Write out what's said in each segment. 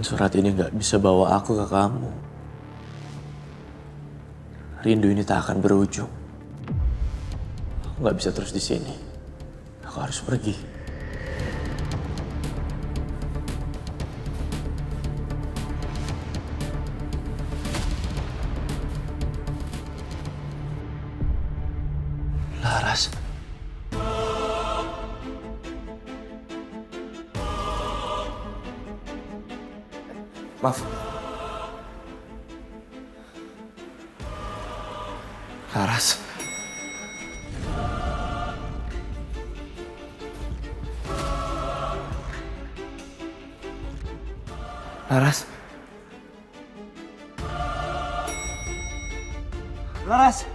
Kalaupun surat ini gak bisa bawa aku ke kamu, rindu ini tak akan berujung. Aku gak bisa terus di sini. Aku harus pergi. Laras. Maaf. Laras. Laras. Laras.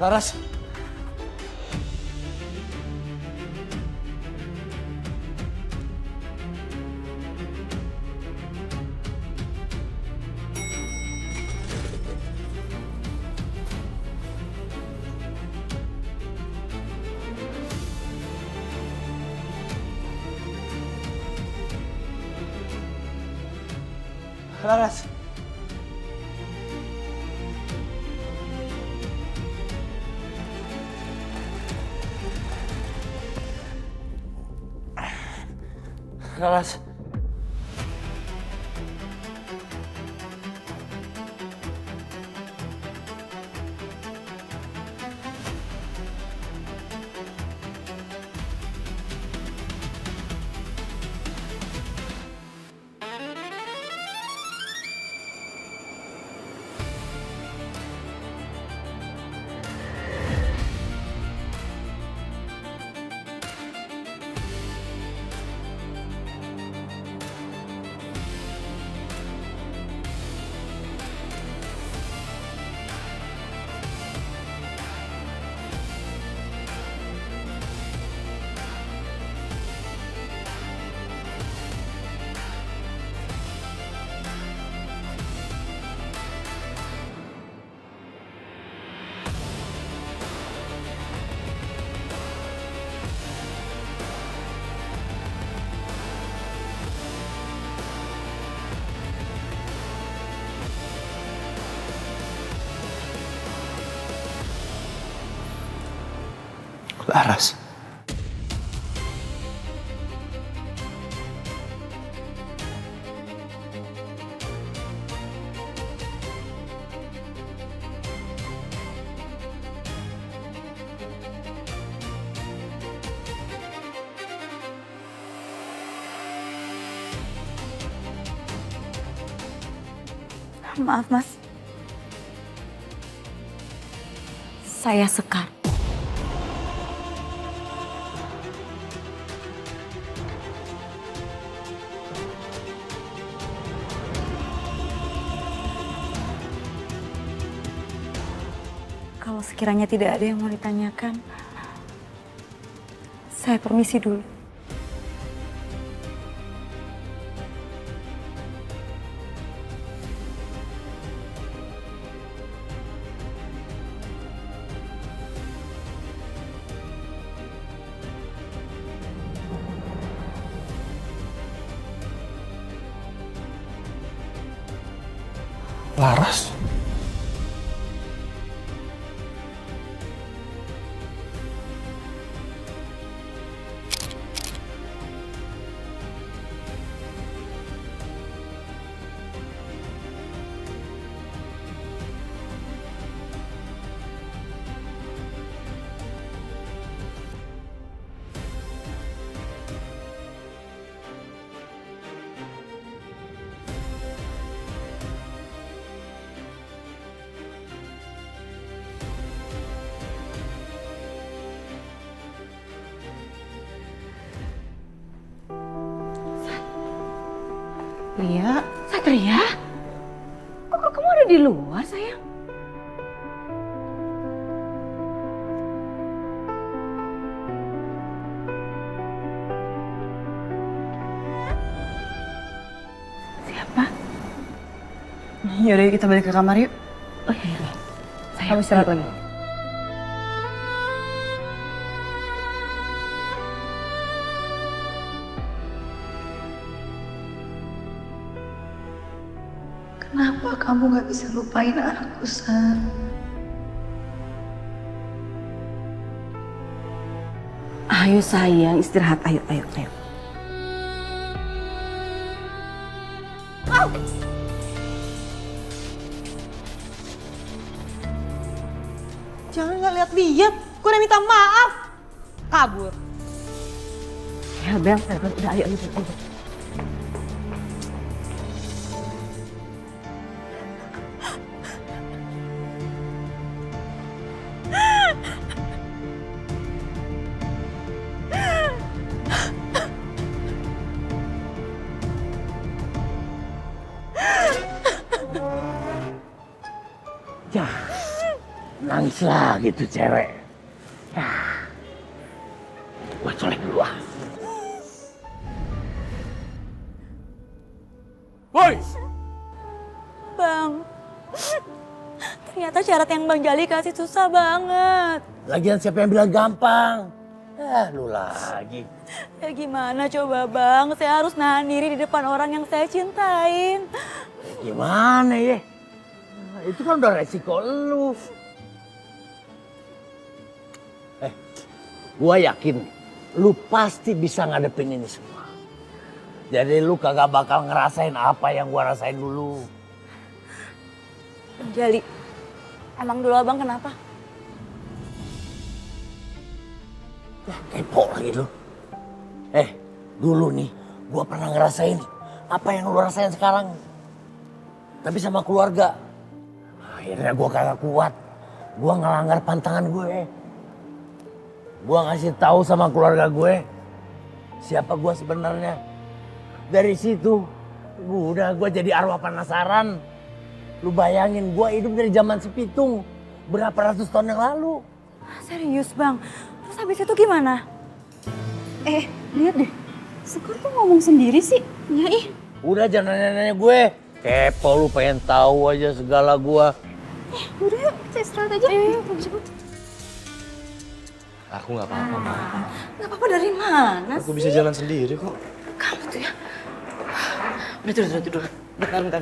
Laras. Laras. Laras. Laras. Maaf, Mas. Saya Sekar. Kalau sekiranya tidak ada yang mau ditanyakan, saya permisi dulu. Laras. Satria? Satria? Kok kamu ada di luar, sayang? Siapa? Yaudah yuk kita balik ke kamar yuk. Oh iya, iya. Kamu istirahat lagi. Kenapa kamu gak bisa lupain aku, San? Ayo sayang, istirahat. Ayo. Jangan nggak lihat-lihat. Gue udah minta maaf. Kabur. Ya Bel, udah ayo. Ya, nangis lagi tuh cewek. Ya, gue colek dulu ah. Woi! Bang, ternyata syarat yang Bang Jali kasih susah banget. Lagian siapa yang bilang gampang? Lu lagi. Ya gimana coba Bang, saya harus nahan diri di depan orang yang saya cintain. Gimana ya? Itu kan udah resiko lu. Gua yakin lu pasti bisa ngadepin ini semua. Jadi lu kagak bakal ngerasain apa yang gua rasain dulu. Bang Jali, emang dulu Abang kenapa? Ya, kepo lagi lu. Dulu nih gua pernah ngerasain apa yang lu rasain sekarang. Tapi sama keluarga. Akhirnya gue kagak kuat. Gue ngelanggar pantangan gue. Gue ngasih tahu sama keluarga gue siapa gue sebenarnya. Dari situ gue jadi arwah penasaran. Lu bayangin gue hidup dari zaman si Pitung berapa ratus tahun yang lalu. Serius Bang, terus habis itu gimana? Lihat deh, Sekar tuh ngomong sendiri sih. Ya ih. Udah jangan nanya-nanya gue. Kepo lu pengen tahu aja segala gue. Udah yuk, kita istirahat aja. Ayo, cepet. Aku nggak apa-apa, Ma. Gak apa-apa dari mana Aku sih? bisa jalan sendiri kok. Kamu tuh ya. Udah tidur. Bentar.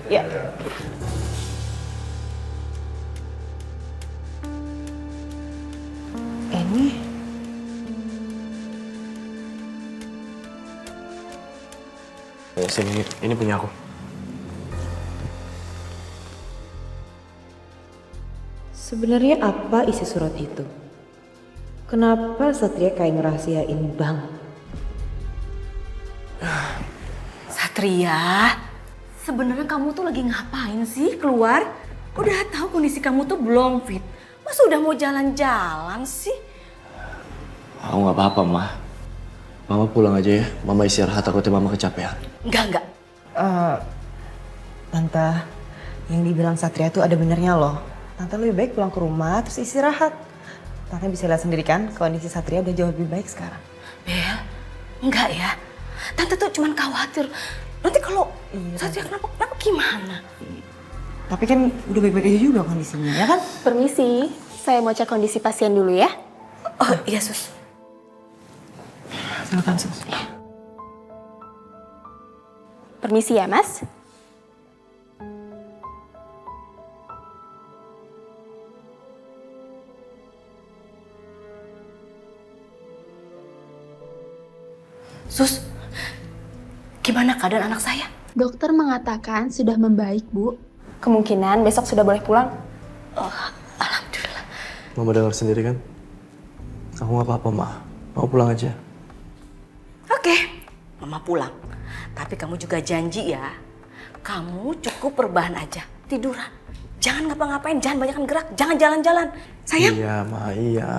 Ya. Ini Sini, ini punya aku. Sebenarnya apa isi surat itu? Kenapa Satria kayak ngerahasiain Bang? Satria, sebenarnya kamu tuh lagi ngapain sih keluar? Udah tahu kondisi kamu tuh belum fit. Masa udah mau jalan-jalan sih? Aku nggak apa-apa, Ma. Mama pulang aja ya. Mama istirahat, takutnya Mama kecapean. Enggak. Tante, yang dibilang Satria tuh ada benernya loh. Tante lebih baik pulang ke rumah terus istirahat. Tante bisa lihat sendiri kan kondisi Satria udah jauh lebih baik sekarang. Bel, enggak ya. Tante tuh cuman khawatir. Nanti kalau Satria kenapa gimana? Tapi kan udah baik-baik aja juga kondisinya, ya kan? Permisi, saya mau cek kondisi pasien dulu ya. Oh iya sus. Silakan sus. Permisi ya mas. Sus, gimana keadaan anak saya? Dokter mengatakan sudah membaik bu. Kemungkinan besok sudah boleh pulang. Oh, alhamdulillah. Mama dengar sendiri kan? Aku nggak apa-apa, Ma. Mau pulang aja. Oke, Mama pulang. Tapi kamu juga janji ya, kamu cukup rebahan aja, tiduran. Jangan ngapa-ngapain, jangan banyak gerak, jangan jalan-jalan. Sayang. Iya, Ma, iya.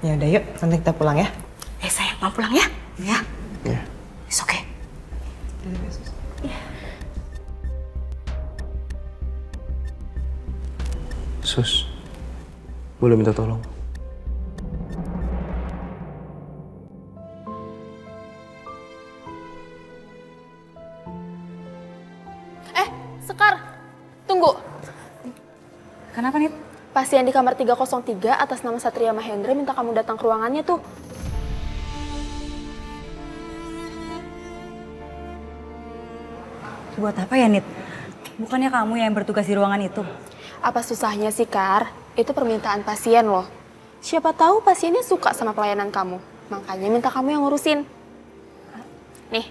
Ya udah yuk, nanti kita pulang ya. Sayang, Mama pulang ya. Ya. Iya. It's okay. Sus, boleh minta tolong? Sekar, tunggu. Kenapa nih? Pasien di kamar 303 atas nama Satria Mahendra minta kamu datang ke ruangannya tuh. Buat apa ya, Nit? Bukannya kamu yang bertugas di ruangan itu? Apa susahnya sih, Kar? Itu permintaan pasien loh. Siapa tahu pasiennya suka sama pelayanan kamu. Makanya minta kamu yang ngurusin. Nih,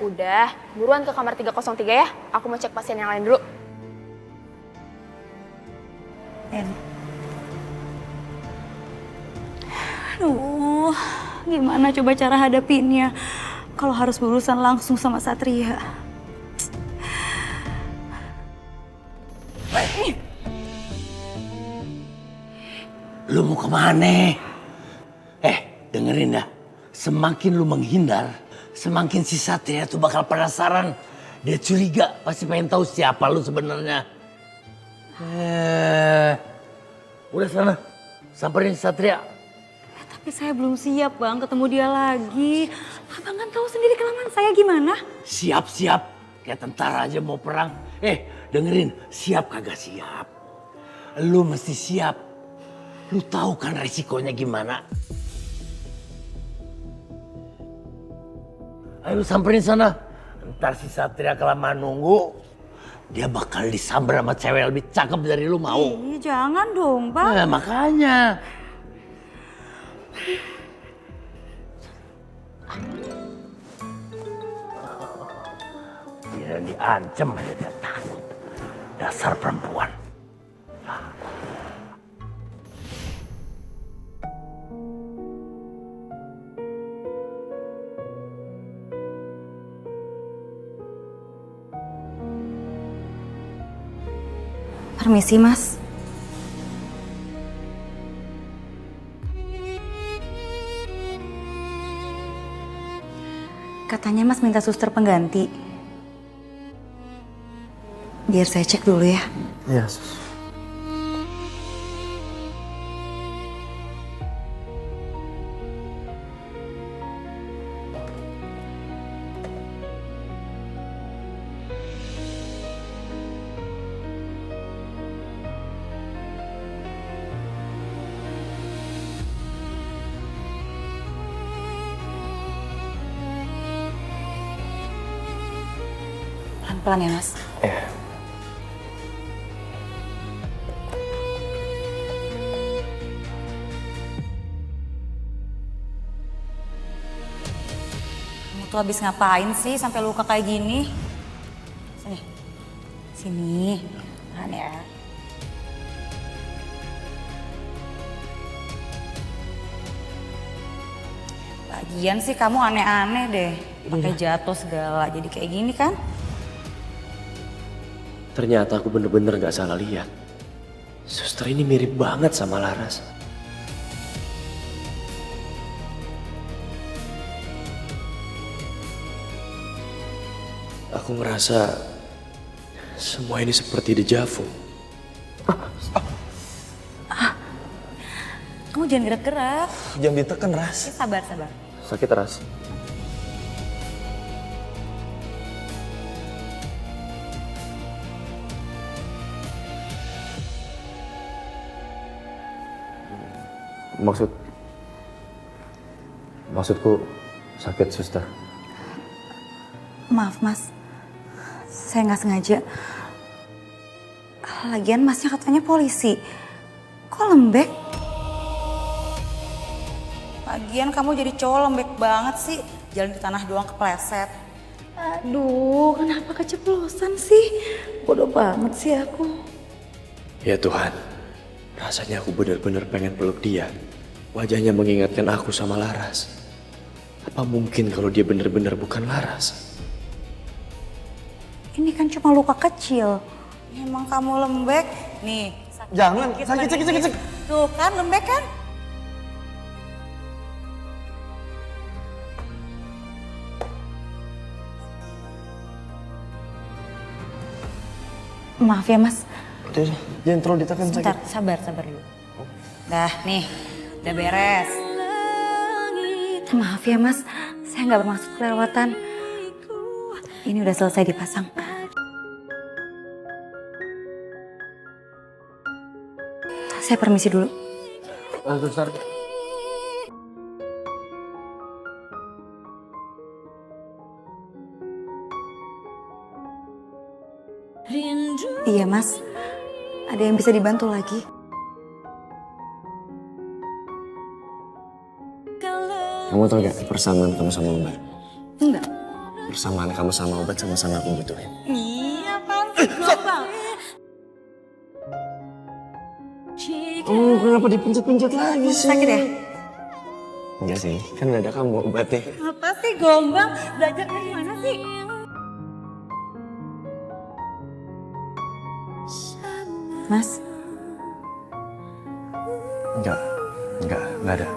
udah. Buruan ke kamar 303 ya. Aku mau cek pasien yang lain dulu. Aduh, gimana coba cara hadapinnya kalau harus berurusan langsung sama Satria? Lu mau kemana? Dengerin ya. Semakin lu menghindar, semakin si Satria tuh bakal penasaran. Dia curiga, pasti pengen tahu siapa lu sebenarnya. Udah sana, samperin Satria. Tapi saya belum siap, Bang, ketemu dia lagi. Abang kan tahu sendiri kelamaan saya gimana. Siap-siap, kayak tentara aja mau perang. Dengerin, siap kagak siap. Lu mesti siap. Lu tahu kan resikonya gimana? Ayo samperin sana. Ntar si Satria kelamaan nunggu, dia bakal disamber sama cewek lebih cakep dari lu, mau? Ih, jangan dong, Bang. Makanya. Dia diancam aja dia takut. Dasar perempuan. Permisi, Mas. Katanya Mas minta suster pengganti. Biar saya cek dulu ya. Iya, Sus. Pelan-pelan ya, Mas. Iya. Kamu tuh habis ngapain sih sampai luka kayak gini? Sini. Sini. Tahan ya. Lagian sih kamu aneh-aneh deh. Pakai jatuh segala jadi kayak gini kan? Ternyata aku bener-bener gak salah lihat. Suster ini mirip banget sama Laras. Aku ngerasa semua ini seperti deja vu. Kamu jangan gerak-gerak. Jangan ditekan, Ras. Sabar, sabar. Sakit, Ras. Maksudku sakit, Suster. Maaf, Mas. Saya nggak sengaja. Lagian Masnya katanya polisi. Kok lembek? Lagian kamu jadi cowok lembek banget sih. Jalan di tanah doang kepleset. Aduh, kenapa keceplosan sih? Bodoh banget sih aku. Ya Tuhan, rasanya aku benar-benar pengen peluk dia. Wajahnya mengingatkan aku sama Laras. Apa mungkin kalau dia benar-benar bukan Laras? Ini kan cuma luka kecil. Emang kamu lembek? Nih, Jangan, dikit sakit. lagi. Tuh kan lembek kan? Maaf ya, Mas. Udah, jangan terlalu ditekan, Sebentar, sabar dulu. Dah, nih, udah beres. Maaf ya, Mas. Saya nggak bermaksud kelewatan. Ini udah selesai dipasang. Saya permisi dulu. Suster. Iya mas, ada yang bisa dibantu lagi? Kamu tau gak persamaan kamu sama obat? Enggak. Persamaan kamu sama obat sama-sama aku butuhin. Iya pasti bang. Oh, kenapa dipencet-pencet lagi sih? Sakit ya? Enggak sih, kan ada kamu obatnya. Apa sih Gombang? Belajar dari mana sih? Mas, Enggak ada.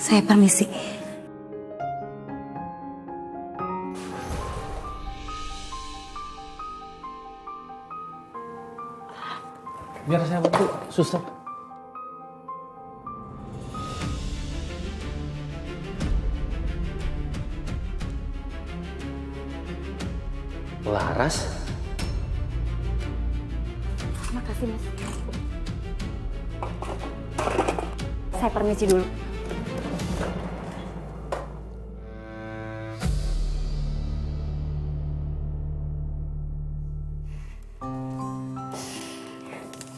saya permisi. Biar saya bantu, suster. Laras? Makasih mas. Saya permisi dulu.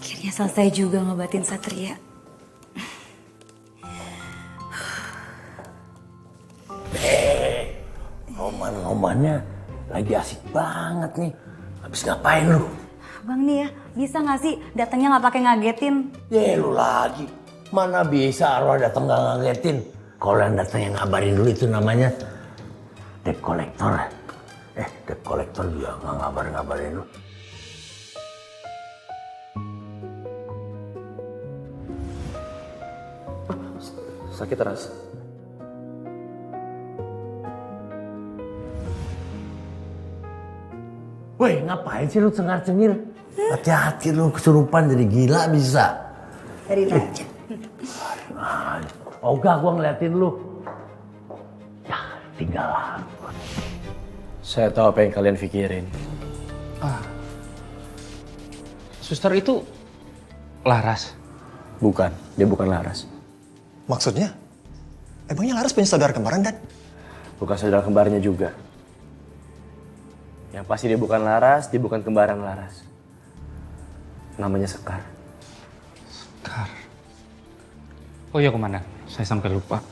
Akhirnya selesai juga ngobatin Satria. Roman-romannya lagi asik banget nih. Habis ngapain lu? Bang nih ya, bisa gak sih datangnya gak pakai ngagetin? Ya lu lagi. Mana bisa arwah datang gak ngagetin. Kalau yang datang yang ngabarin dulu itu namanya debt collector. Debt collector juga gak ngabarin lu. Sakit Ras? Woi, ngapain sih lu cengar-cengir? Hati-hati lu kesurupan jadi gila bisa. Dari aja. Ogah gua ngeliatin lu. Ya, tinggal aku. Saya tahu apa yang kalian pikirin. Suster itu Laras. Bukan, dia bukan Laras. Maksudnya? Emangnya Laras punya saudara kembaran, Dan? Bukan saudara kembarnya juga. Yang pasti dia bukan Laras, dia bukan kembaran Laras. Namanya Sekar. Sekar. Oh iya komandan, saya sampai lupa.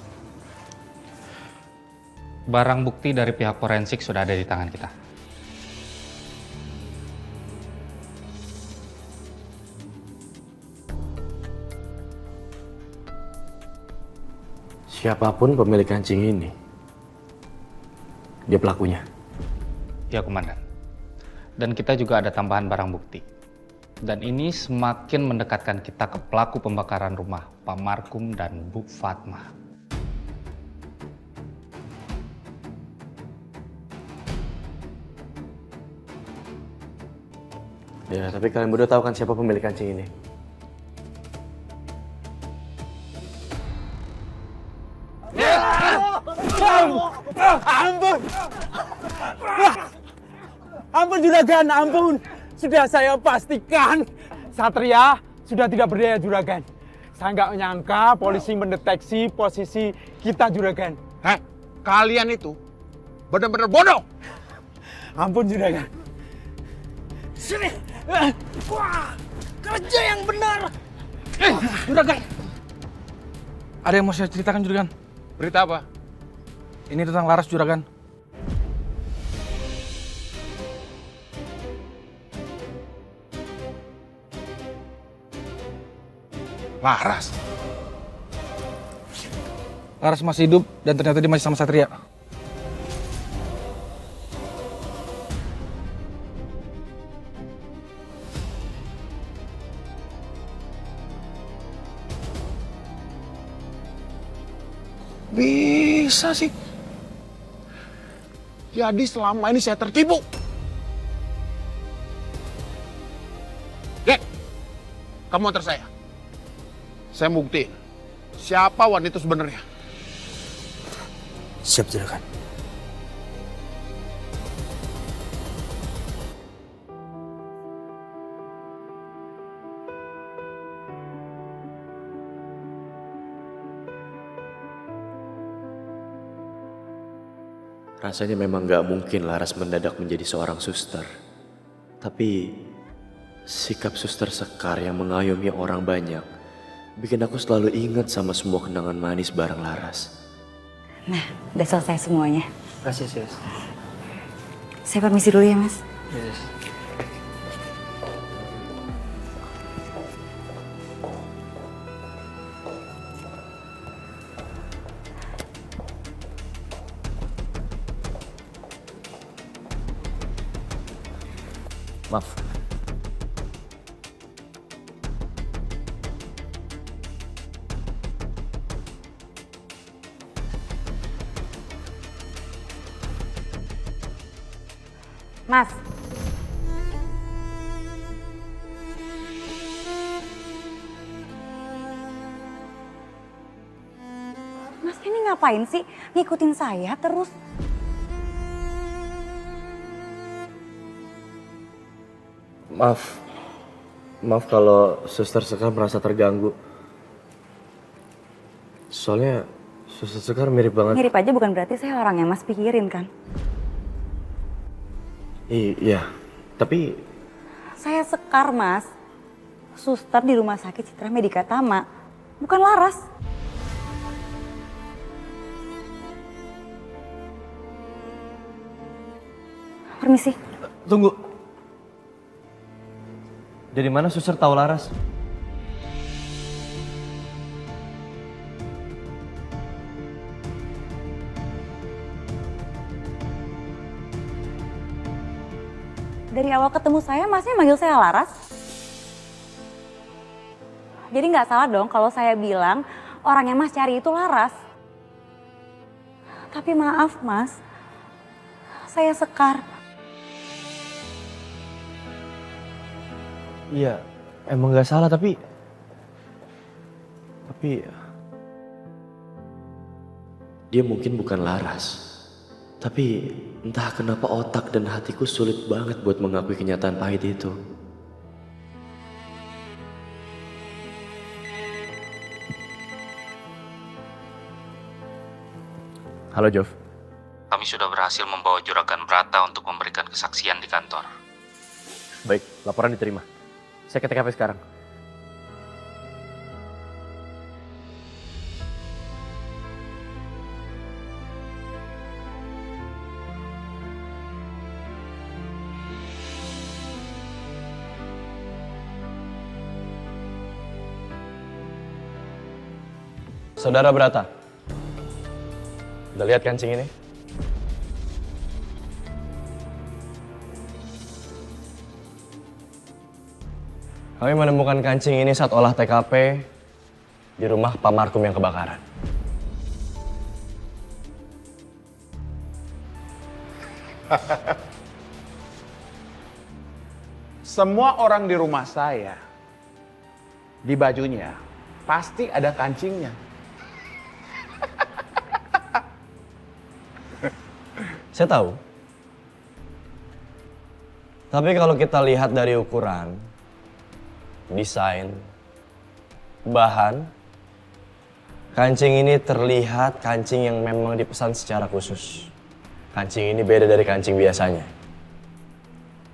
Barang bukti dari pihak forensik sudah ada di tangan kita. Siapapun pemilik kancing ini, dia pelakunya. Ya komandan. Dan kita juga ada tambahan barang bukti. Dan ini semakin mendekatkan kita ke pelaku pembakaran rumah Pak Markum dan Bu Fatma. Ya, tapi kalian berdua tahu kan siapa pemilik kancing ini? Ampun juragan, ampun. Sudah saya pastikan Satria sudah tidak berdaya juragan. Saya nggak menyangka polisi mendeteksi posisi kita juragan. Kalian itu benar-benar bodoh. Ampun juragan. Sini. Wah, kerja yang benar. Juragan. Ada yang mau saya ceritakan juragan. Berita apa? Ini tentang Laras juragan. Laras. Laras masih hidup dan ternyata dia masih sama Satria. Bisa sih. Jadi selama ini saya tertipu. Dek, kamu antar saya. Saya buktiin siapa wanita sebenarnya. Siap, juragan. Rasanya memang gak mungkin Laras mendadak menjadi seorang suster. Tapi sikap suster Sekar yang mengayomi orang banyak bikin aku selalu ingat sama semua kenangan manis bareng Laras. Nah, udah selesai semuanya. Kasih, Sis. Saya permisi dulu ya, Mas. Yes. Maaf. Mas. Mas ini ngapain sih ngikutin saya terus? Maaf kalau Suster Sekar merasa terganggu. Soalnya Suster Sekar mirip banget. Mirip aja bukan berarti saya orang yang Mas pikirin kan? Iya, tapi Saya Sekar, Mas. Suster di Rumah Sakit Citra Medika Tama. Bukan Laras. Permisi. tunggu. Dari mana Suster tahu Laras? Dari awal ketemu saya, Masnya manggil saya Laras. Jadi nggak salah dong kalau saya bilang orang yang Mas cari itu Laras. Tapi maaf Mas, saya Sekar. Iya, emang nggak salah tapi dia mungkin bukan Laras. Tapi entah kenapa otak dan hatiku sulit banget buat mengakui kenyataan pahit itu. Halo Jov. Kami sudah berhasil membawa Juragan Brata untuk memberikan kesaksian di kantor. Baik, laporan diterima. Saya ke TKP sekarang. Saudara Brata, udah lihat kancing ini? Kami menemukan kancing ini saat olah TKP di rumah Pak Markum yang kebakaran. Semua orang di rumah saya, di bajunya, pasti ada kancingnya. Saya tahu. Tapi kalau kita lihat dari ukuran, desain, bahan, kancing ini terlihat kancing yang memang dipesan secara khusus. Kancing ini beda dari kancing biasanya.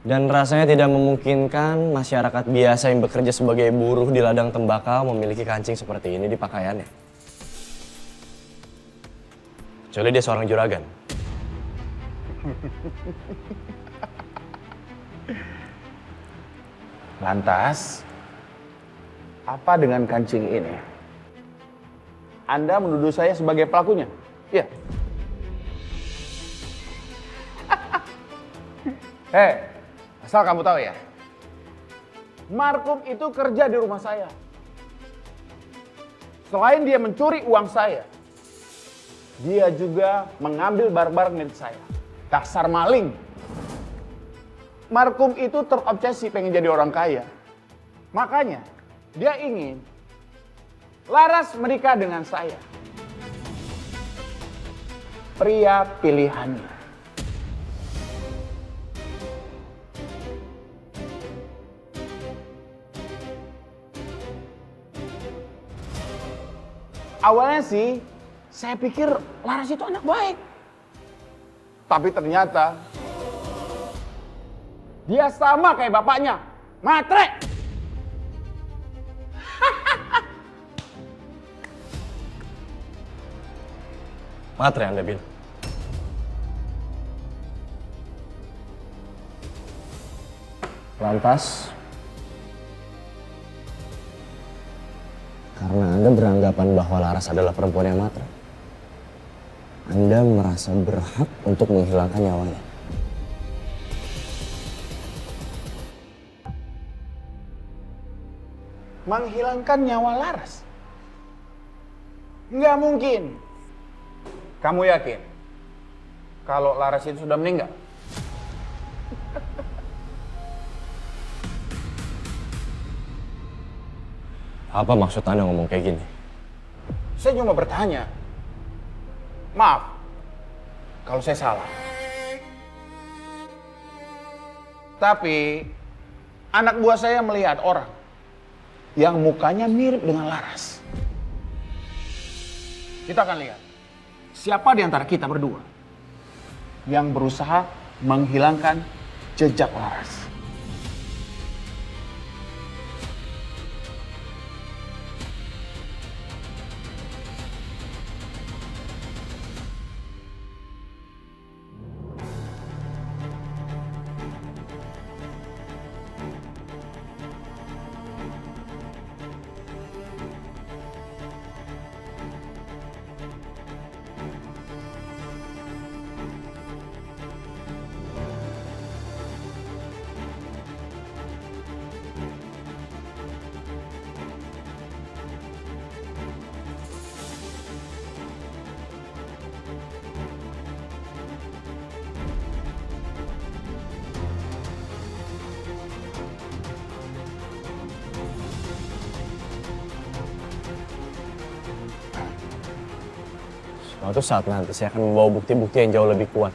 Dan rasanya tidak memungkinkan masyarakat biasa yang bekerja sebagai buruh di ladang tembakau memiliki kancing seperti ini di pakaiannya. Kecuali dia seorang juragan. Lantas, apa dengan kancing ini? Anda menuduh saya sebagai pelakunya? Iya. Hei, asal kamu tahu ya, Markum itu kerja di rumah saya. Selain dia mencuri uang saya, dia juga mengambil barang-barang milik saya. Dasar maling. Markum itu terobsesi pengen jadi orang kaya. Makanya dia ingin Laras menikah dengan saya. Pria pilihannya. Awalnya sih, saya pikir Laras itu anak baik. Tapi ternyata dia sama kayak bapaknya, matre. Matre Anda bilang. Lantas, karena Anda beranggapan bahwa Laras adalah perempuan yang matre, Anda merasa berhak untuk menghilangkan nyawanya. Menghilangkan nyawa Laras? Nggak mungkin. Kamu yakin kalau Laras itu sudah meninggal? Apa maksud Anda ngomong kayak gini? Saya cuma bertanya. Maaf kalau saya salah. Tapi anak buah saya melihat orang yang mukanya mirip dengan Laras. Kita akan lihat siapa di antara kita berdua yang berusaha menghilangkan jejak Laras. Suatu saat nanti saya akan membawa bukti-bukti yang jauh lebih kuat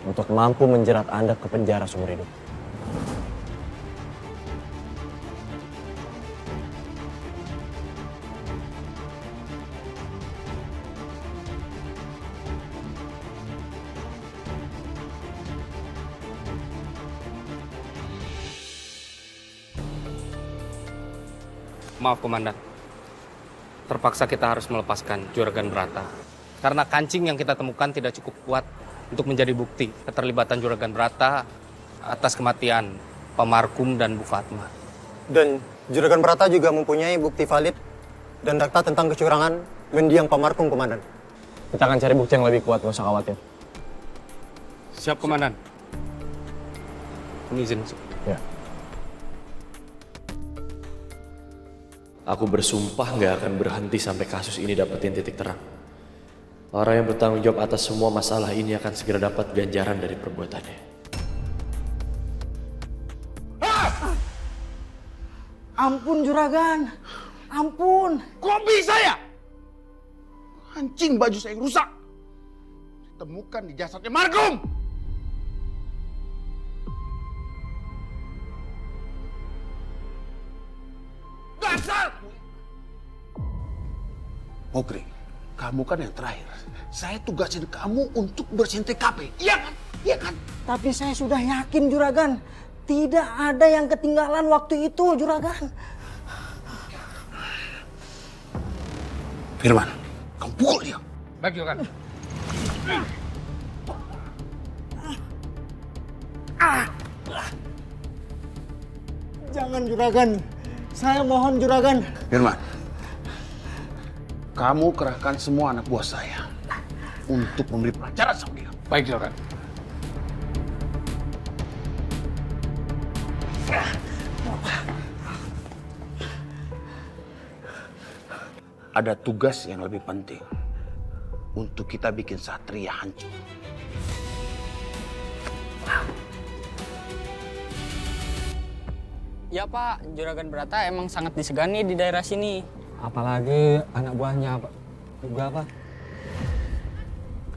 untuk mampu menjerat Anda ke penjara seumur hidup. Maaf Komandan, terpaksa kita harus melepaskan Juragan Brata. Karena kancing yang kita temukan tidak cukup kuat untuk menjadi bukti keterlibatan Juragan Brata atas kematian Pak Markum dan Bu Fatma. Dan Juragan Brata juga mempunyai bukti valid dan data tentang kecurangan mendiang Pak Markum, Komandan. Kita akan cari bukti yang lebih kuat, nggak usah khawatir. Siap Komandan. Kami izin. Ya. Aku bersumpah nggak akan berhenti sampai kasus ini dapetin titik terang. Orang yang bertanggung jawab atas semua masalah ini akan segera dapat ganjaran dari perbuatannya. Ampun Juragan, ampun. Kok bisa ya? Anjing, baju saya yang rusak. Ditemukan di jasadnya Markum. Dasar! Mokri, kamu kan yang terakhir. Saya tugasin kamu untuk bersihin TKP. Iya kan? Iya kan? Tapi saya sudah yakin Juragan, tidak ada yang ketinggalan waktu itu Juragan. Firman, kamu pukul dia. Baik Juragan. Jangan Juragan, saya mohon Juragan. Firman, kamu kerahkan semua anak buah saya untuk memberi pelajaran sama dia. Baik Juragan. Ada tugas yang lebih penting untuk kita bikin Satria hancur. Ya Pak, Juragan Brata emang sangat disegani di daerah sini. Apalagi anak buahnya Pak. Juga apa?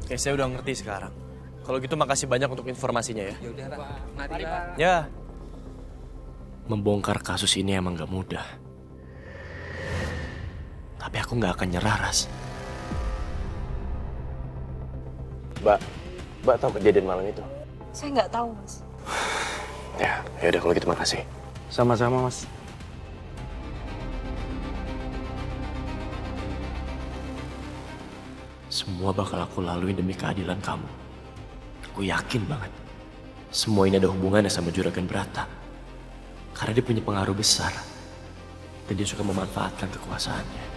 Oke, saya udah ngerti sekarang. Kalau gitu makasih banyak untuk informasinya ya. Yaudah Pak, mari Pak. Ya. Membongkar kasus ini emang gak mudah. Tapi aku gak akan nyerah, Ras. Mbak, Mbak tahu kejadian malam itu? Saya nggak tahu, Mas. Ya udah kalau gitu makasih. Sama-sama, Mas. Semua bakal aku lalui demi keadilan kamu. Aku yakin banget. Semua ini ada hubungannya sama Juragan Brata. Karena dia punya pengaruh besar. Dan dia suka memanfaatkan kekuasaannya.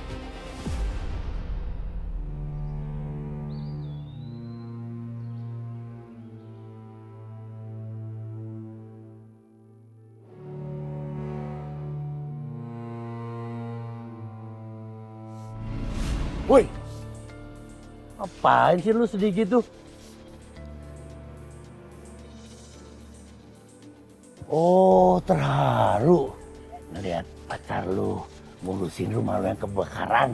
Woi, apaan sih lu sedih gitu? Oh, terharu ngeliat pacar lu ngurusin rumah lu yang kebakaran.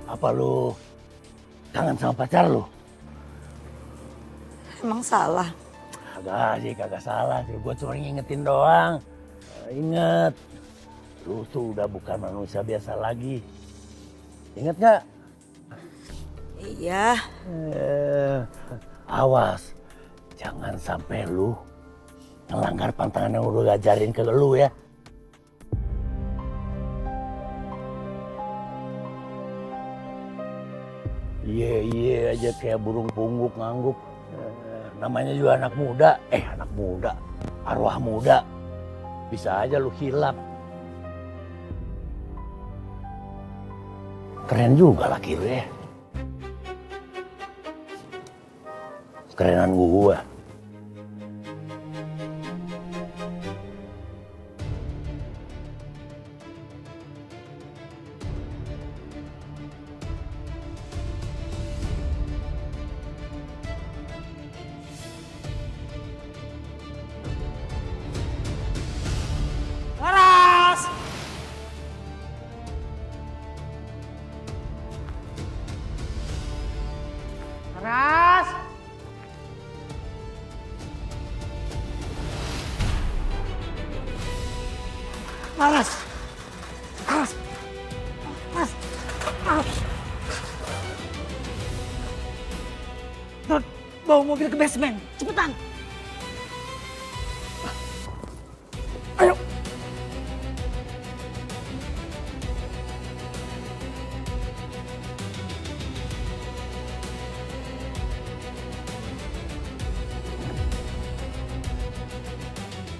Apa lu kangen sama pacar lu? Emang salah? Kagak salah sih. Gue cuma ngingetin doang. Ingat, lu tuh udah bukan manusia biasa lagi. Ingat gak? Iya. Awas, jangan sampai lu ngelanggar pantangan yang udah ngajarin ke lu ya. Iya aja kayak burung pungguk ngangguk. Namanya juga anak muda, arwah muda. Bisa aja lu hilap. Keren juga laki lu ya. Kerenan gua. Laras! Laras! Laras! Laras! Laras! Laras! Don, bawa mobil ke basement, cepetan! Ayo!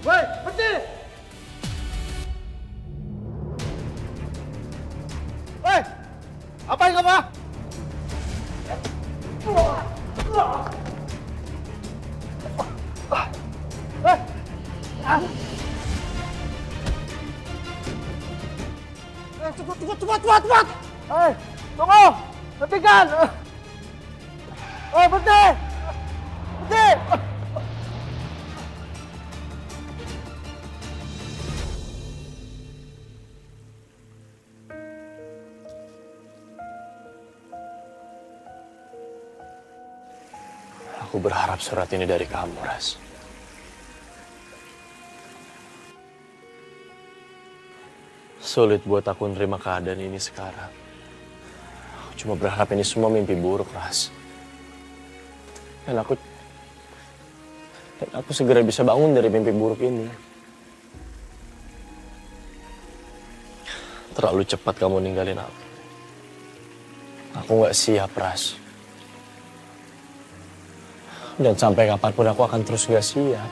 Woi, berhenti! Woi, apain kamu? Cepat! Hei, tunggu! Hentikan! Berhenti! Berhenti! Aku berharap surat ini dari kamu, Ras. Sulit buat aku nerima keadaan ini sekarang. Aku cuma berharap ini semua mimpi buruk, Ras. Dan aku segera bisa bangun dari mimpi buruk ini. Terlalu cepat kamu ninggalin aku. Aku nggak siap, Ras. Dan sampai kapanpun aku akan terus gak siap.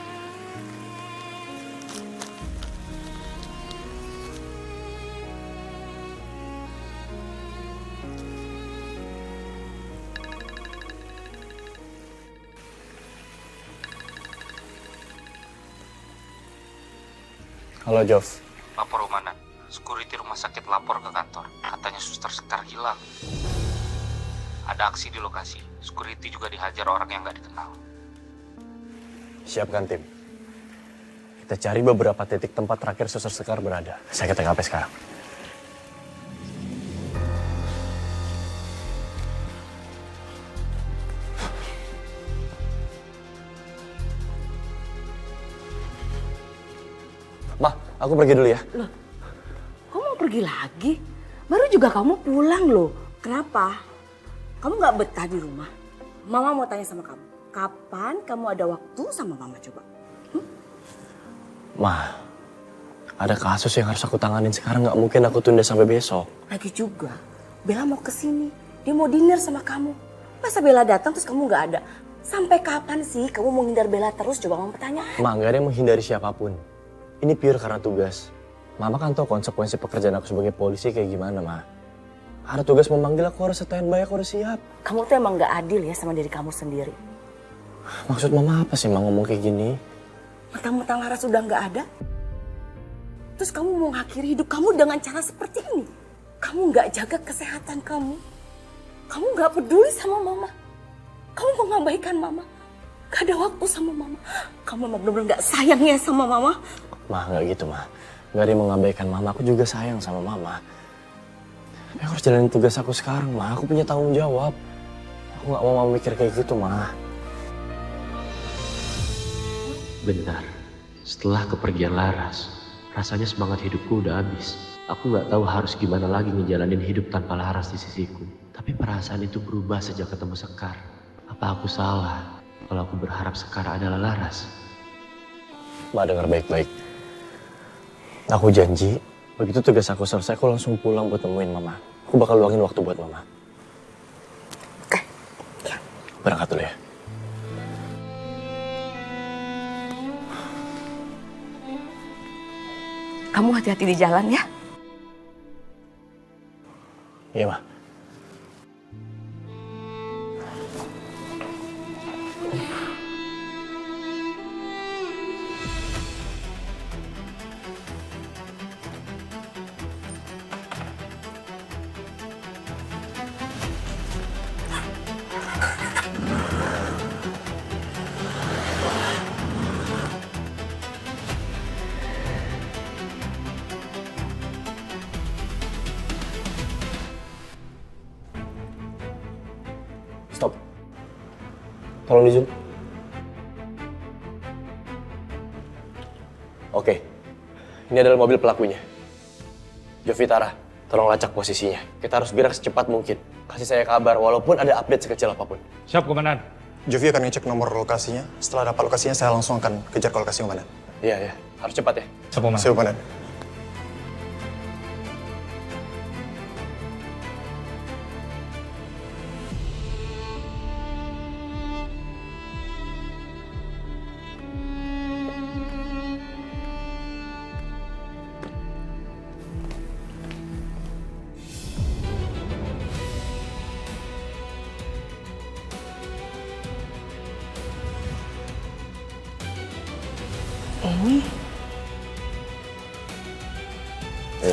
Halo, Jov. Lapor komandan. Security rumah sakit lapor ke kantor. Katanya Suster Sekar hilang. Ada aksi di lokasi. Security juga dihajar orang yang nggak dikenal. Siapkan tim. Kita cari beberapa titik tempat terakhir Suster Sekar berada. Saya ke TKP sekarang. Ma, aku pergi dulu ya. Loh, kamu mau pergi lagi? Baru juga kamu pulang loh. Kenapa? Kamu nggak betah di rumah? Mama mau tanya sama kamu. Kapan kamu ada waktu sama mama coba? Ma, ada kasus yang harus aku tanganin sekarang, nggak mungkin aku tunda sampai besok. Lagi juga, Bella mau kesini. Dia mau dinner sama kamu. Masa Bella datang terus kamu nggak ada? Sampai kapan sih kamu mau ngindar Bella terus? Coba kamu pertanyaan. Ma, nggak ada yang menghindari siapapun. Ini pure karena tugas. Mama kan tahu konsekuensi pekerjaan aku sebagai polisi kayak gimana, Ma. Ada tugas memanggil, aku harus standby, aku harus siap. Kamu tuh emang nggak adil ya sama diri kamu sendiri. Maksud Mama apa sih, Ma, ngomong kayak gini? Mentang-mentang Laras sudah nggak ada, terus kamu mau ngakhiri hidup kamu dengan cara seperti ini. Kamu nggak jaga kesehatan kamu. Kamu nggak peduli sama mama. Kamu mengabaikan mama. Gak ada waktu sama mama. Kamu emang bener-bener nggak sayang ya sama mama. Ma, nggak gitu, Ma. Nggak ada yang mengabaikan Mama, aku juga sayang sama Mama. Tapi aku harus jalanin tugas aku sekarang, Ma. Aku punya tanggung jawab. Aku nggak mau Mama mikir kayak gitu, Ma. Benar, setelah kepergian Laras, rasanya semangat hidupku udah habis. Aku nggak tahu harus gimana lagi ngejalanin hidup tanpa Laras di sisiku. Tapi perasaan itu berubah sejak ketemu Sekar. Apa aku salah kalau aku berharap Sekar adalah Laras? Ma, dengar baik-baik. Aku janji, begitu tugas aku selesai, aku langsung pulang buat nemuin Mama. Aku bakal luangin waktu buat Mama. Oke. Berangkat dulu ya. Kamu hati-hati di jalan ya. Iya, Ma. Stop. Tolong di zoom. Oke. Ini adalah mobil pelakunya. Jovitara, tolong lacak posisinya. Kita harus gerak secepat mungkin. Kasih saya kabar walaupun ada update sekecil apapun. Siap, Komandan. Jovi akan ngecek nomor lokasinya. Setelah dapat lokasinya, saya langsung akan kejar ke lokasi Komandan. Iya, iya. Harus cepat ya. Siap, Komandan. Siap, Komandan. Ini?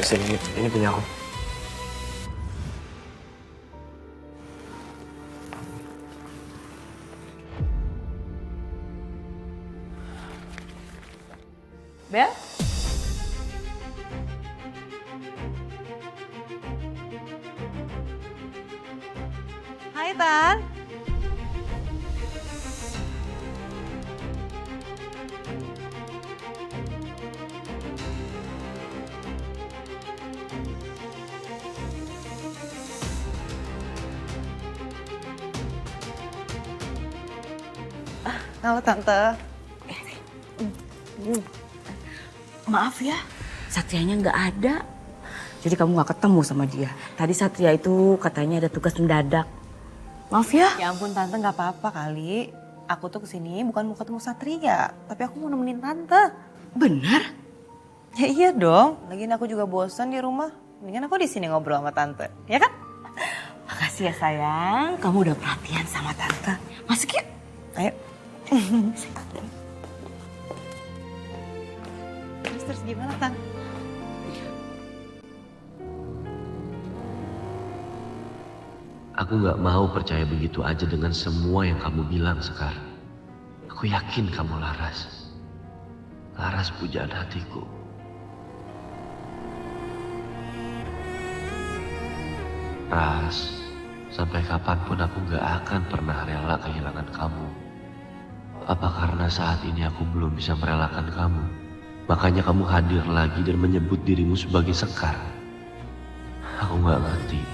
Sini, ini punya aku. Bel? Hai, Tan. Halo, Tante. Maaf ya, Satrianya nggak ada. Jadi kamu nggak ketemu sama dia. Tadi Satria itu katanya ada tugas mendadak. Maaf ya. Ya ampun, Tante, nggak apa-apa kali. Aku tuh kesini bukan mau ketemu Satria, tapi aku mau nemenin Tante. Benar? Ya iya dong. Lagian aku juga bosan di rumah. Mendingan aku di sini ngobrol sama Tante, ya kan? Makasih ya sayang, kamu udah perhatian sama Tante. Masuk yuk. Ayo. Terus gimana, Tan? Aku nggak mau percaya begitu aja dengan semua yang kamu bilang sekarang. Aku yakin kamu Laras. Laras pujaan hatiku. Ras, sampai kapanpun aku nggak akan pernah rela kehilangan kamu. Apa karena saat ini aku belum bisa merelakan kamu? Makanya kamu hadir lagi dan menyebut dirimu sebagai Sekar. Aku nggak ngerti.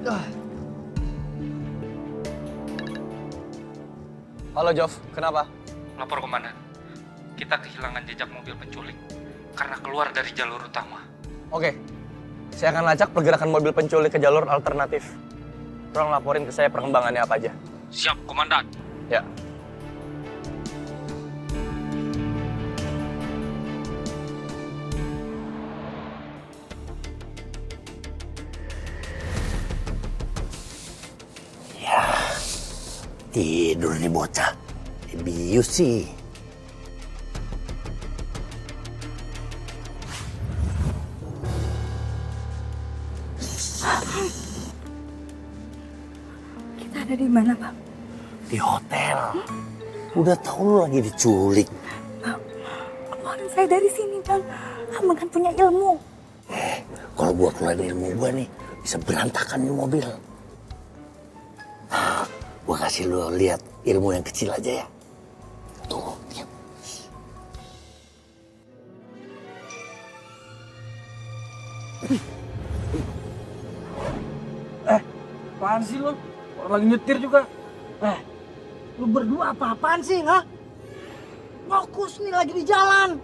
Halo Jov, kenapa? Lapor komandan. Kita kehilangan jejak mobil penculik karena keluar dari jalur utama. Oke, saya akan lacak pergerakan mobil penculik ke jalur alternatif. Tolong laporin ke saya perkembangannya apa aja. Siap, komandan. Ya. Tidur nih bocah. Bius sih. Kita ada di mana, Bang? Di hotel. Udah tahu lu lagi diculik. Keluarin saya dari sini, Bang. Abang kan punya ilmu. Kalau gua keluarin ilmu gua nih, bisa berantakan nih mobil. Gua kasih lu lihat ilmu yang kecil aja ya. Tuh, diam. Apaan sih lo? Orang lagi nyetir juga. Lu berdua apa-apaan sih, ha? Fokus nih lagi di jalan.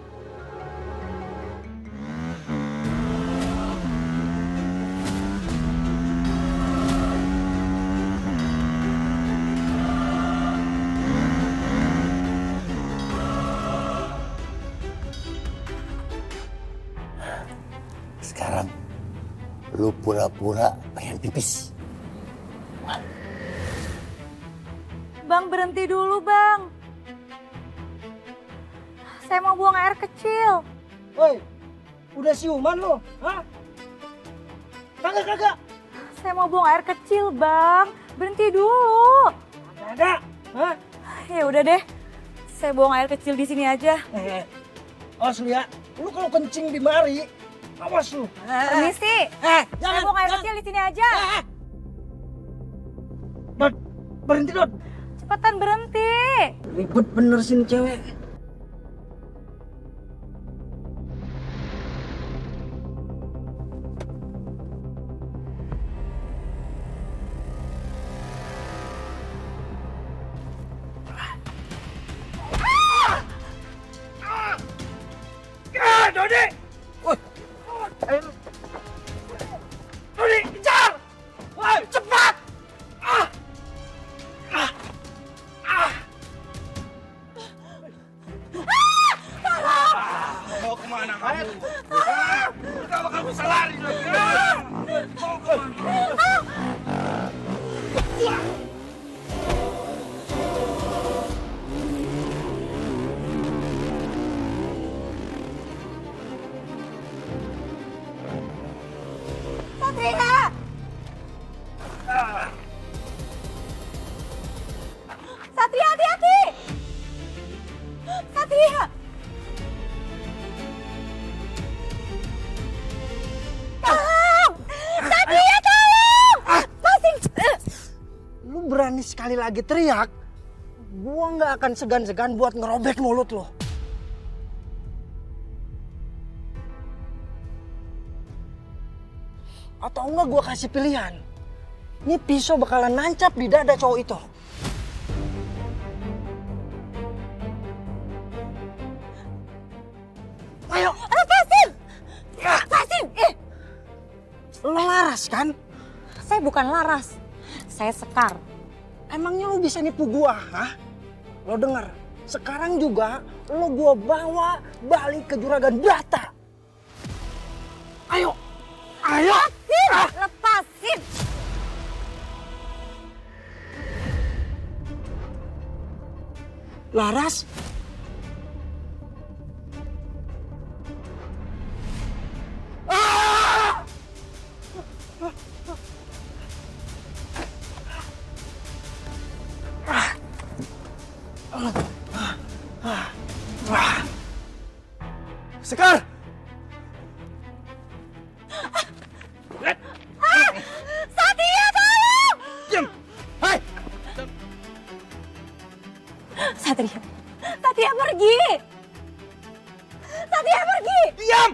Sekarang lu pura-pura pengen pipis. Bang, berhenti dulu, Bang. Saya mau buang air kecil. Woi, udah siuman lo? Hah? Kagak. Saya mau buang air kecil, Bang. Berhenti dulu. Ada. Hah? Ya udah deh. Saya buang air kecil di sini aja. Awas lu ya. Lu kalau kencing di mari, awas lu. Permisi. Saya buang air kecil di sini aja. Berhenti, Dot. Cepetan berhenti. Ribet bener sih nih cewek. Dodi! Dodi, kejar! Woi, cepat! Mau kemana kamu? Kenapa kamu lari lagi? Mau kemana? Satria! Satria, hati-hati! Satria! Tolong! Satria, tolong! Masih... Lu berani sekali lagi teriak, gua nggak akan segan-segan buat ngerobek mulut lo. Atau enggak gua kasih pilihan. Ini pisau bakalan nancap di dada cowok itu. Ayo. Lepasin! Lepasin! Lo Laras kan? Saya bukan Laras. Saya Sekar. Emangnya lo bisa nipu gua, hah? Lo denger, sekarang juga lo gua bawa balik ke Juragan Brata. Ayo! Ayo! Lepasin! Lepasin! Laras? Sekar! Satria, tolong! Diam! Hai! Satria. Satria pergi! Satria pergi! Diam!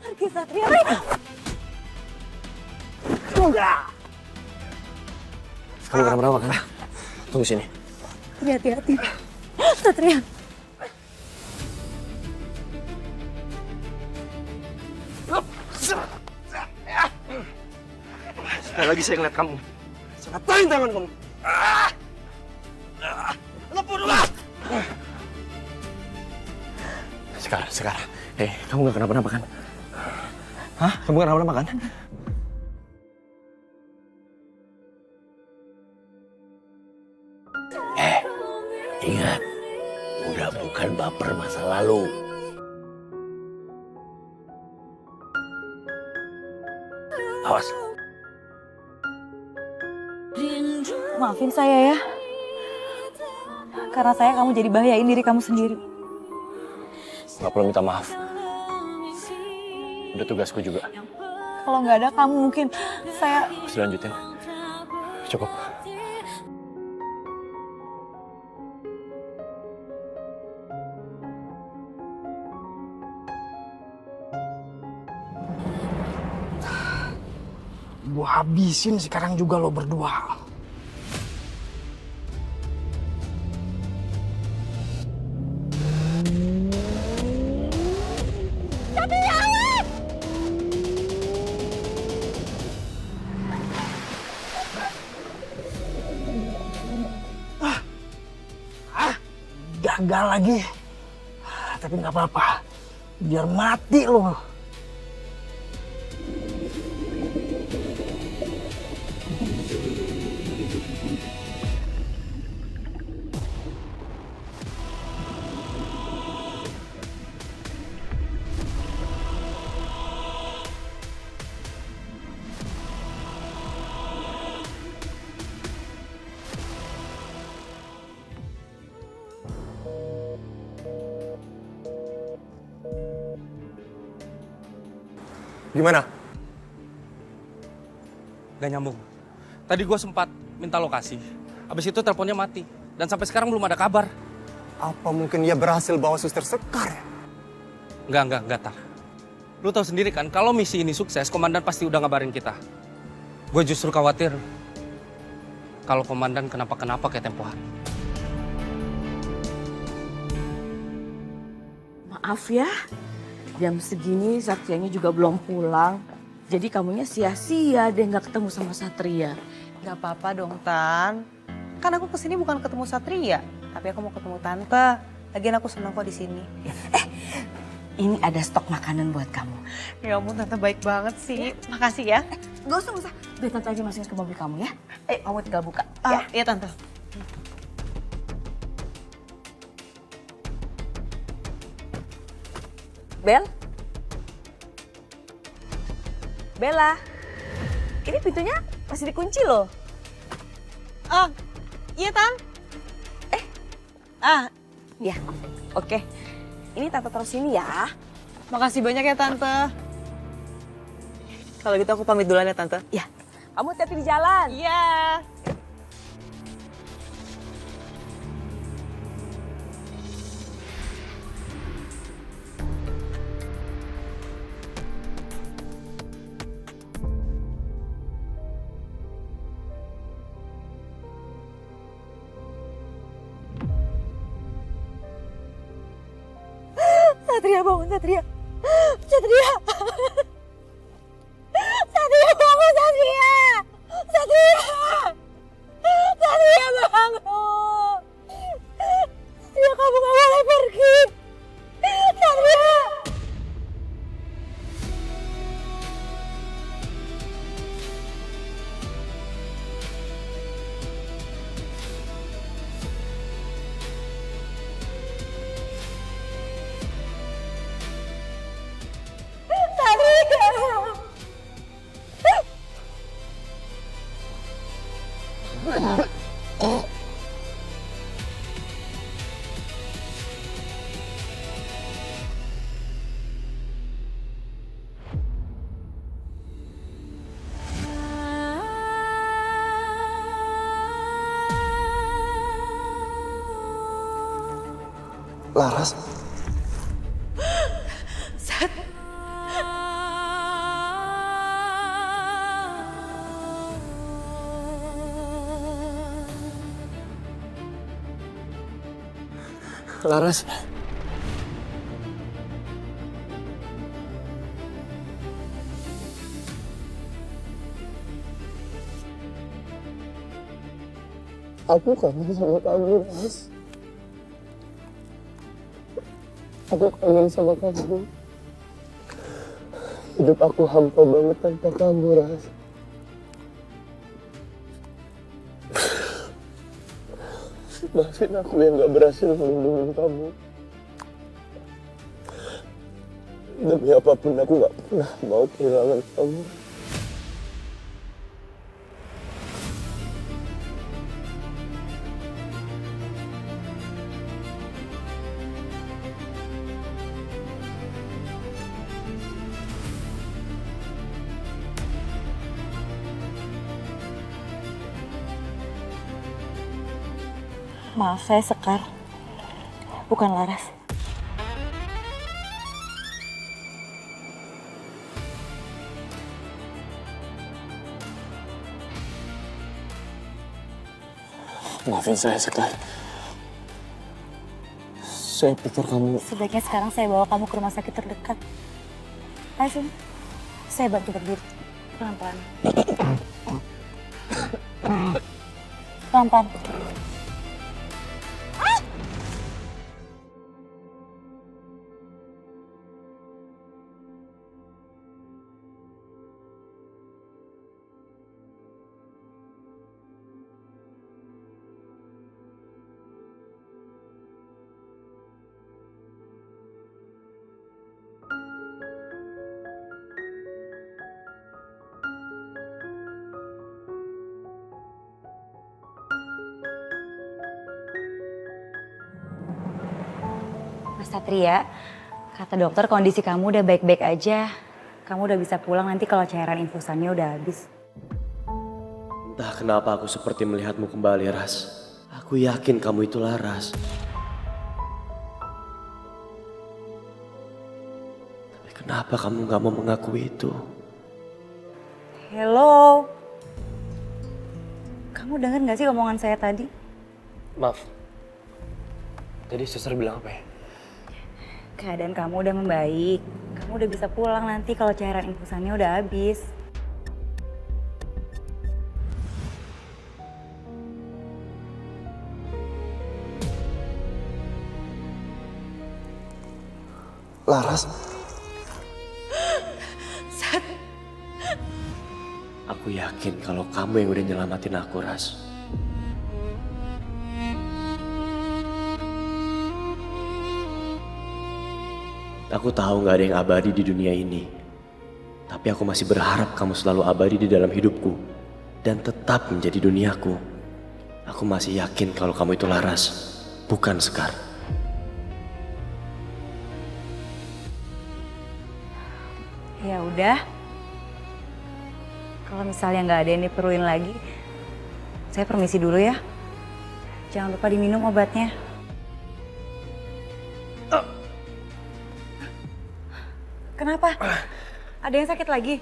Pergi, Satria. Kamu kenapa-napa kan? Tunggu sini. Hati-hati. Satria. Sekali lagi saya ngeliat kamu. Saya katakan tangan kamu. Lepas dulu. Sekarang. Kamu gak kenapa-napa kan? Hah? Kamu gak kenapa-napa kan? Ingat, udah bukan baper masa lalu. Awas. Maafin saya ya. Karena saya kamu jadi bahayain diri kamu sendiri. Gak perlu minta maaf. Udah tugasku juga. Kalau nggak ada kamu mungkin saya... Harus dilanjutin. Cukup. Gua habisin sekarang juga lo berdua. Gagal lagi. Tapi nggak apa-apa. Biar mati lo. Gimana? Gak nyambung. Tadi gue sempat minta lokasi. Habis itu teleponnya mati. Dan sampai sekarang belum ada kabar. Apa mungkin dia berhasil bawa Suster Sekar ya? Enggak, Tar. Lu tahu sendiri kan, kalau misi ini sukses, komandan pasti udah ngabarin kita. Gue justru khawatir kalau komandan kenapa-kenapa kayak tempo hari. Maaf ya, jam segini Satrianya juga belum pulang. Jadi kamunya sia-sia deh nggak ketemu sama Satria. Gak apa-apa dong, Tan. Kan aku kesini bukan ketemu Satria, tapi aku mau ketemu Tante. Lagian aku senang kok di sini. Ini ada stok makanan buat kamu. Ya ampun, Tante baik banget sih. Makasih ya. Gak usah. Biar Tante aja masukin ke mobil kamu ya. Kamu tinggal buka. Iya, Tante. Bella, ini pintunya masih dikunci loh. Iya, Tan. Ya, oke. Ini Tante taruh sini ya. Makasih banyak ya, Tante. Kalau gitu aku pamit duluan ya, Tante. Ya, kamu hati-hati di jalan. Iya. Satria bangun, Satria. Satria. Satria bangun, Satria. Satria. Satria bangun. Satria, kamu gak boleh pergi. Satria. Laras. Laras. Aku kangen sama kamu, Ras. Aku kangen sama kamu. Hidup aku hampa banget tanpa kamu, Ras. Maafin aku yang gak berhasil melindungi kamu. Demi apapun aku gak pernah mau kehilangan kamu. Maaf, saya Sekar. Bukan Laras. Maafin saya, Sekar. Saya pikir kamu... Sebaiknya sekarang saya bawa kamu ke rumah sakit terdekat. Ayo sini. Saya bantu berdiri. Pelan-pelan. Pelan-pelan. Mas Satria, kata dokter kondisi kamu udah baik-baik aja. Kamu udah bisa pulang nanti kalau cairan infusannya udah habis. Entah kenapa aku seperti melihatmu kembali, Ras. Aku yakin kamu itu Laras. Tapi kenapa kamu gak mau mengakui itu? Hello. Kamu denger gak sih omongan saya tadi? Maaf. Tadi suster bilang apa ya? Keadaan kamu udah membaik. Kamu udah bisa pulang nanti kalau cairan infusannya udah habis. Laras. Aku yakin kalau kamu yang udah nyelamatin aku, Ras. Aku tahu gak ada yang abadi di dunia ini. Tapi aku masih berharap kamu selalu abadi di dalam hidupku. Dan tetap menjadi duniaku. Aku masih yakin kalau kamu itu Laras, bukan Sekar. Ya udah. Kalau misalnya nggak ada yang diperluin lagi, saya permisi dulu ya. Jangan lupa diminum obatnya. Kenapa? Ada yang sakit lagi?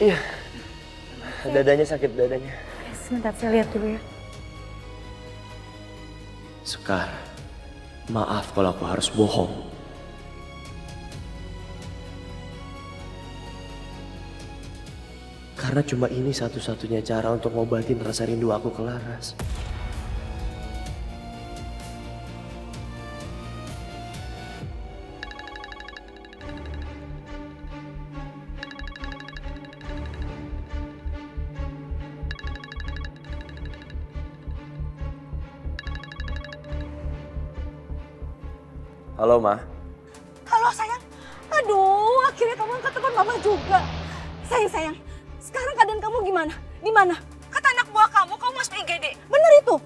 Iya. Dadanya sakit, dadanya. Sebentar, saya lihat dulu ya. Sekar, maaf kalau aku harus bohong. Karena cuma ini satu-satunya cara untuk ngobatin rasa rindu aku ke Laras. Halo, Ma. Halo sayang. Aduh, akhirnya kamu angkat telepon mama juga. Sayang. Sekarang keadaan kamu gimana? Di mana? Kata anak buah kamu masuk IGD. Bener itu?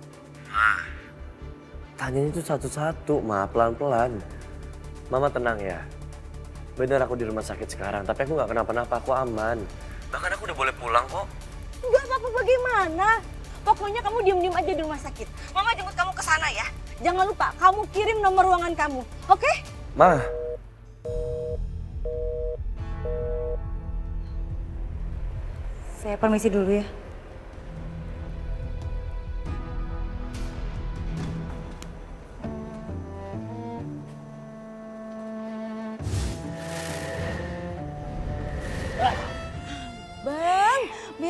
Tanyanya itu satu-satu, Ma, pelan-pelan. Mama tenang ya. Bener aku di rumah sakit sekarang, tapi aku gak kenapa-napa, aku aman. Bahkan aku udah boleh pulang kok. Enggak apa-apa bagaimana? Pokoknya kamu diem-diem aja di rumah sakit. Mama jemput kamu ke sana ya. Jangan lupa, kamu kirim nomor ruangan kamu. Oke? Ma. Saya permisi dulu ya.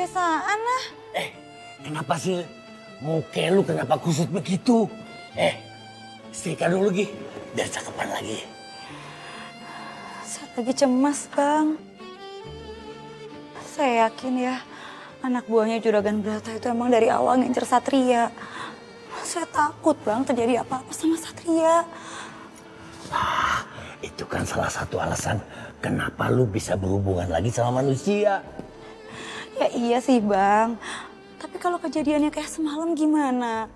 kebiasaan lah. Kenapa sih muka lu kenapa kusut begitu? Setrika dulu Gi, biar cakepan lagi. Saya lagi cemas, Bang. Saya yakin ya, anak buahnya Juragan Brata itu emang dari awal ngincer Satria. Saya takut Bang terjadi apa-apa sama Satria. Itu kan salah satu alasan kenapa lu bisa berhubungan lagi sama manusia. Ya iya sih Bang, tapi kalau kejadiannya kayak semalam gimana?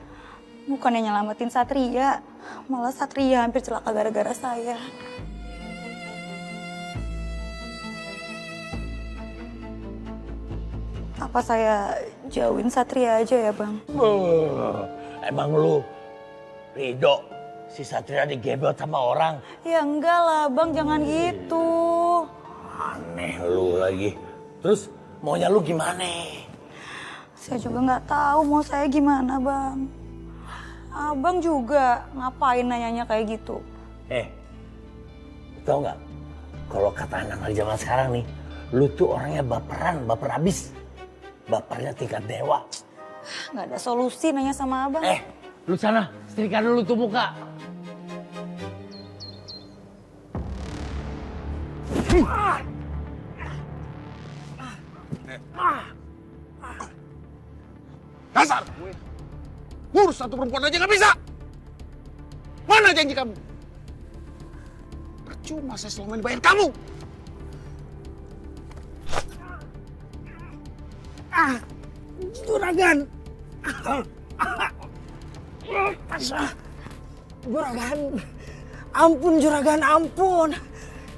Bukannya nyelamatin Satria, malah Satria hampir celaka gara-gara saya. Apa saya jauhin Satria aja ya Bang? Emang lu ridho si Satria digebel sama orang? Ya enggak lah Bang, jangan gitu. Aneh lu lagi. Terus maunya lu gimana? Saya juga nggak tahu mau saya gimana Bang. Abang juga ngapain nanyanya kayak gitu? Tau nggak? Kalau kata anak zaman sekarang nih, lu tuh orangnya baperan, baper abis. Bapernya tingkat dewa. Nggak ada solusi nanya sama abang. Lu sana, setrika dulu tuh muka. Dasar! Ngurus satu perempuan aja nggak bisa! Mana janji kamu? Percuma saya selama ini bayar kamu! Juragan! Juragan! Ampun Juragan, ampun!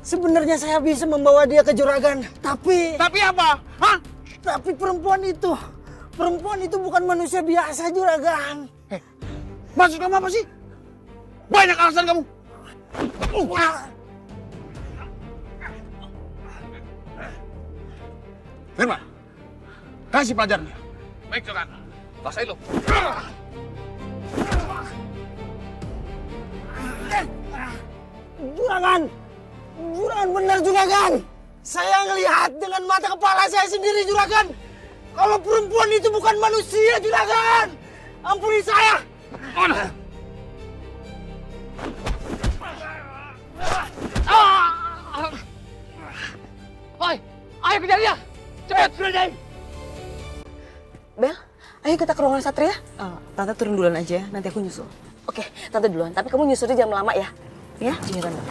Sebenarnya saya bisa membawa dia ke Juragan, tapi... Tapi apa? Hah? Tapi perempuan itu bukan manusia biasa Juragan. Maksud kamu apa sih? Banyak alasan kamu. Firman, kasih pelajarannya. Baik, Juragan. Rasain lo. Juragan benar Juragan. Saya ngelihat dengan mata kepala saya sendiri Juragan. Kalau perempuan itu bukan manusia Juragan. Ampuni saya. Woi, ayo kejar dia. Cepet, Bray. Bel, ayo kita ke ruangan Satria. Tante turun duluan aja, nanti aku nyusul. Oke, Tante duluan. Tapi kamu nyusulnya jangan lama ya. Ya? Iya Tante.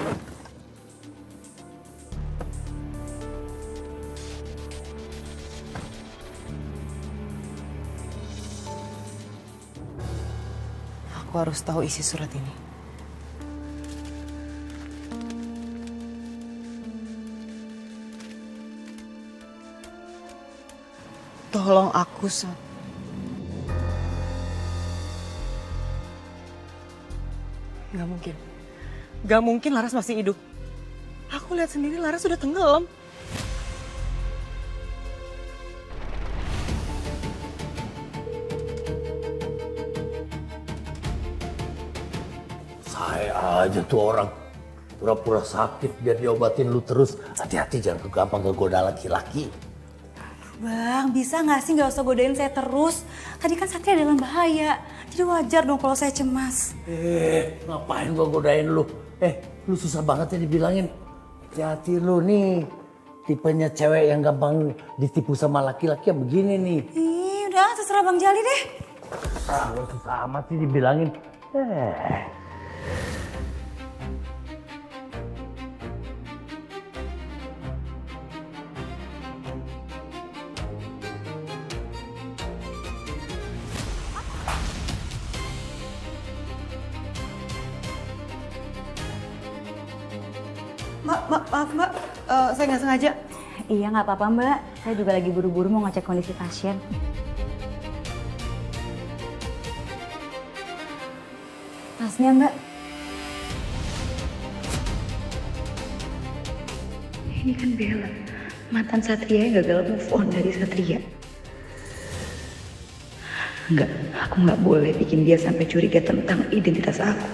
Aku harus tahu isi surat ini. Tolong aku, Sat. Gak mungkin. Gak mungkin Laras masih hidup. Aku lihat sendiri Laras sudah tenggelam. Saya aja tuh orang pura-pura sakit biar diobatin lu terus. Hati-hati jangan gampang kegoda laki-laki. Bang, bisa nggak sih nggak usah godain saya terus? Tadi kan Satria dalam bahaya. Jadi wajar dong kalau saya cemas. Ngapain gua godain lu? Lu susah banget ya dibilangin. Hati-hati lu nih. Tipenya cewek yang gampang ditipu sama laki-laki yang begini nih. Ih, udah terserah Bang Jali deh. Lu susah amat sih dibilangin. Maaf Mbak, saya nggak sengaja. Iya nggak apa-apa Mbak. Saya juga lagi buru-buru mau ngecek kondisi pasien. Tasnya Mbak. Ini kan Bella, mantan Satria yang gagal move on dari Satria. Enggak, aku nggak boleh bikin dia sampai curiga tentang identitas aku.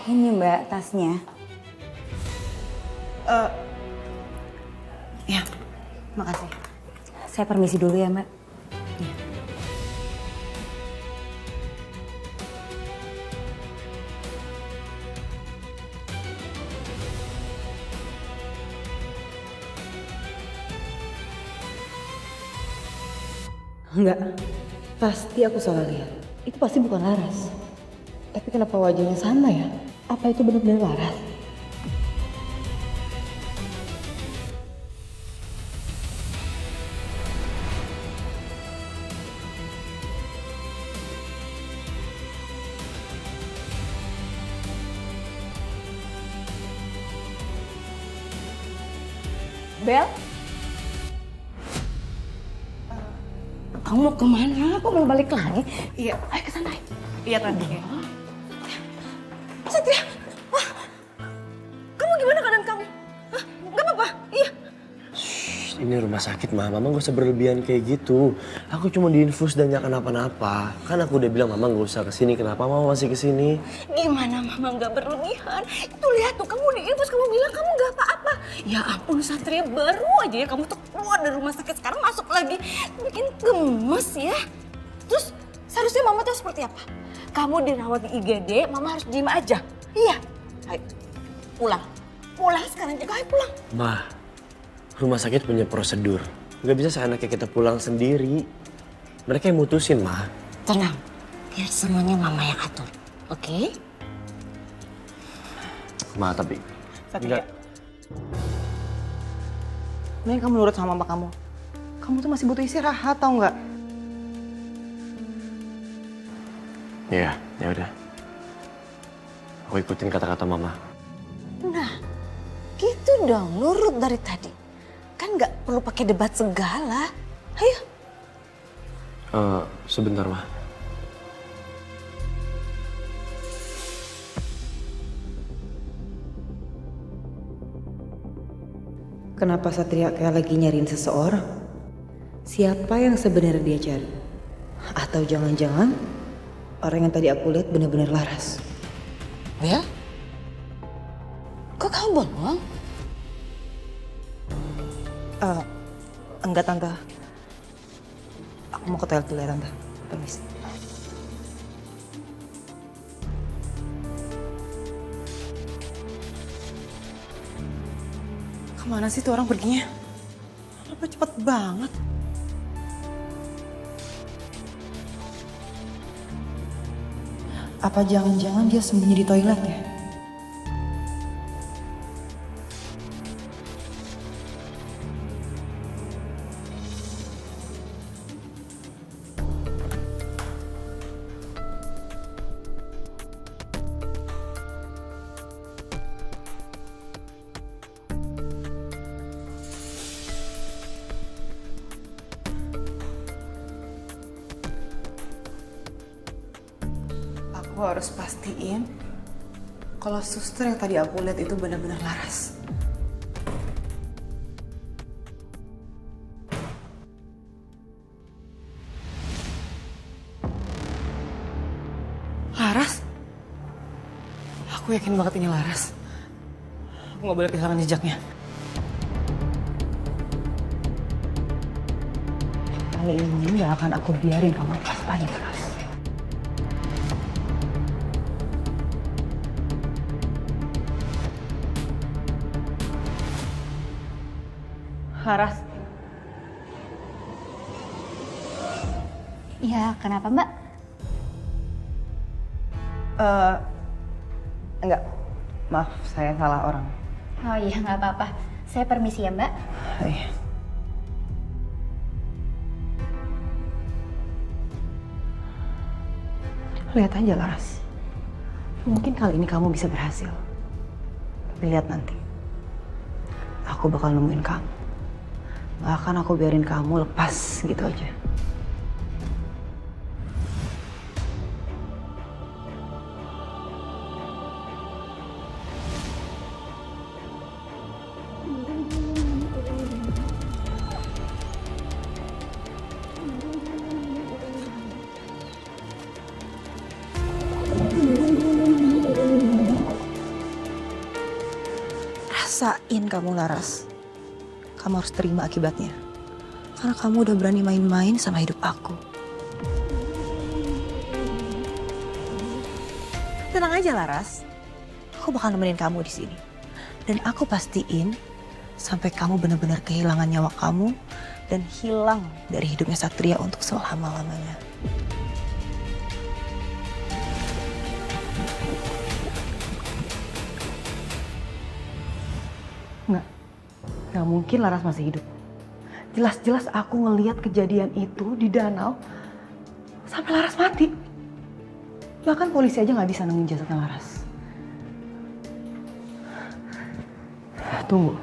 Ini Mbak tasnya. Ya, makasih. Saya permisi dulu ya, Mbak. Enggak, pasti aku salah lihat. Itu pasti bukan Laras. Tapi kenapa wajahnya sama ya? Apa itu benar-benar Laras? Bel? Kamu mau kemana? Kok mau balik lagi? Iya. Ayo ke sana. Iya, Tante. Satria, wah, kamu gimana keadaan kamu? Hah? Gak apa-apa? Iya. Ini rumah sakit, Mah. Mama gak usah berlebihan kayak gitu. Aku cuma diinfus dan gak kenapa-napa. Kan aku udah bilang Mama gak usah kesini. Kenapa Mama masih kesini? Gimana Mama gak berlebihan? Itu lihat tuh, kamu diinfus, kamu bilang kamu gak apa-apa. Ya ampun Satria, baru aja ya kamu tuh keluar dari rumah sakit, sekarang masuk lagi. Bikin gemes ya. Terus seharusnya Mama tuh seperti apa? Kamu dirawat di IGD, Mama harus diem aja. Iya. Ayo, pulang. Pulang sekarang juga, ayo pulang. Mah, rumah sakit punya prosedur. Gak bisa seenaknya kita pulang sendiri. Mereka yang mutusin, Mah. Tenang, biar semuanya Mama yang atur. Oke? Mah, tapi... Satria. Mending kamu nurut sama mama kamu. Kamu tuh masih butuh istirahat, tau nggak? Iya, ya udah. Aku ikutin kata-kata Mama. Nah, gitu dong, nurut dari tadi. Kan nggak perlu pakai debat segala. Ayo. Sebentar, Mah. Kenapa Satria kayak lagi nyariin seseorang? Siapa yang sebenarnya dia cari? Atau jangan-jangan orang yang tadi aku lihat benar-benar Laras? Ya? Kok kamu bengong? Enggak, Tante. Aku mau ke toilet dulu ya, Tante. Permisi. Kemana sih tuh orang perginya? Kenapa cepet banget? Apa jangan-jangan dia sembunyi di toilet ya? Aku harus pastiin kalau suster yang tadi aku lihat itu benar-benar Laras. Laras? Aku yakin banget ini Laras. Aku nggak boleh kehilangan jejaknya. Kali ini nggak akan aku biarin kamu lepas lagi, Laras. Laras. Ya, kenapa Mbak? Enggak. Maaf, saya salah orang. Oh iya, nggak apa-apa. Saya permisi ya Mbak. Iya. Lihat aja Laras. Mungkin kali ini kamu bisa berhasil. Tapi lihat nanti. Aku bakal nemuin kamu. Gak akan aku biarin kamu lepas gitu aja. Ras. rasain kamu Laras. Kamu harus terima akibatnya. Karena kamu udah berani main-main sama hidup aku. Tenang aja Laras. Aku bakal nemenin kamu di sini. Dan aku pastiin sampai kamu benar-benar kehilangan nyawa kamu dan hilang dari hidupnya Satria untuk selama-lamanya. Nggak mungkin Laras masih hidup. Jelas-jelas aku ngeliat kejadian itu di danau sampai Laras mati. Bahkan polisi aja nggak bisa nemuin jasadnya Laras. Tunggu.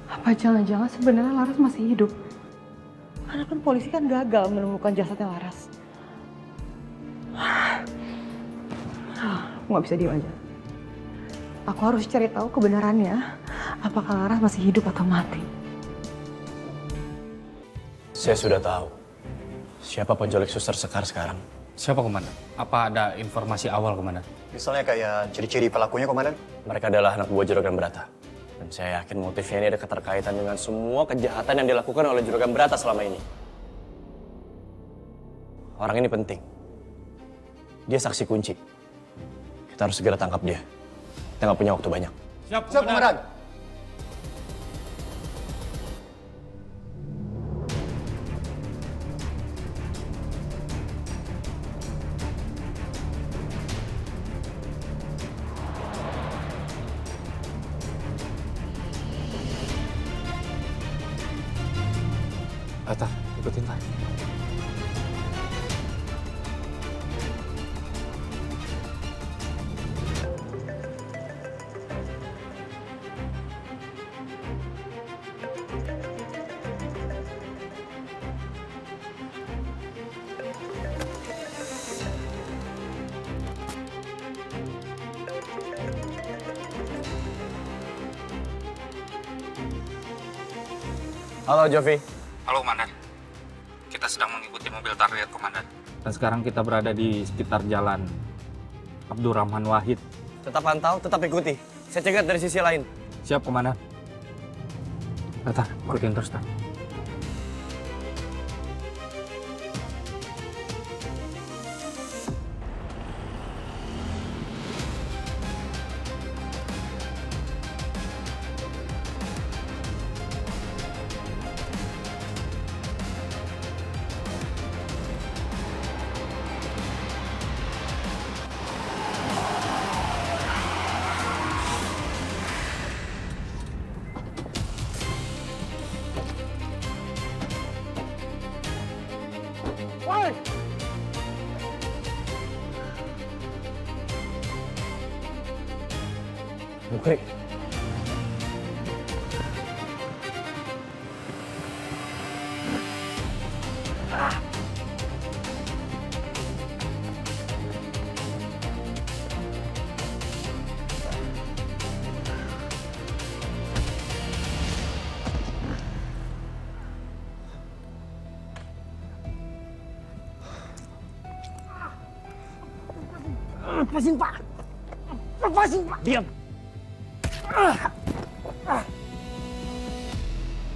Apa jangan-jangan sebenarnya Laras masih hidup? Karena kan polisi kan gagal menemukan jasadnya Laras. Aku nggak bisa diam aja. Aku harus cari tahu kebenarannya. Apakah Laras masih hidup atau mati? Saya sudah tahu siapa penculik Suster Sekar sekarang. Siapa, Komandan? Apa ada informasi awal, Komandan? Misalnya kayak ciri-ciri pelakunya, Komandan? Mereka adalah anak buah Juragan Brata. Dan saya yakin motifnya ini ada keterkaitan dengan semua kejahatan yang dilakukan oleh Juragan Brata selama ini. Orang ini penting. Dia saksi kunci. Kita harus segera tangkap dia. Kita nggak punya waktu banyak. Siap, Komandan. Ata, ikutin Tar. Halo Jovi. Halo, Komandan. Kita sedang mengikuti mobil target, Komandan. Dan sekarang kita berada di sekitar jalan Abdurrahman Wahid. Tetap pantau, tetap ikuti. Saya cegat dari sisi lain. Siap, Komandan. Ata, ikutin terus, Tar. Bukri. Lepasin, Pak. Lepasin, Pak. Diam.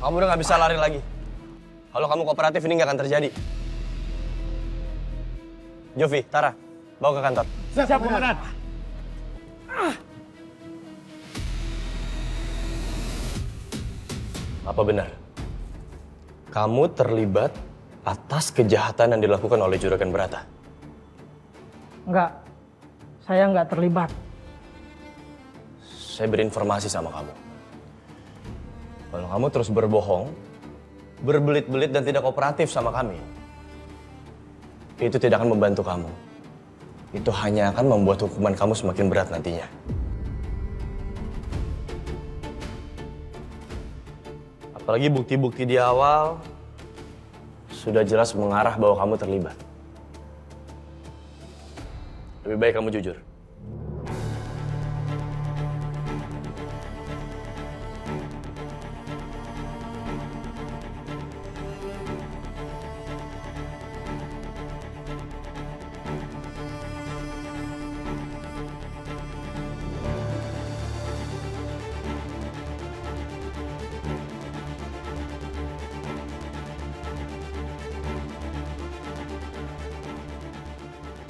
Kamu udah nggak bisa lari lagi. Kalau kamu kooperatif ini nggak akan terjadi. Jovi, Tara, bawa ke kantor. Siap, Komandan. Apa benar? Kamu terlibat atas kejahatan yang dilakukan oleh Juragan Brata? Enggak, saya enggak terlibat. Saya berinformasi sama kamu. Kalau kamu terus berbohong, berbelit-belit dan tidak kooperatif sama kami, itu tidak akan membantu kamu. Itu hanya akan membuat hukuman kamu semakin berat nantinya. Apalagi bukti-bukti di awal sudah jelas mengarah bahwa kamu terlibat. Lebih baik kamu jujur.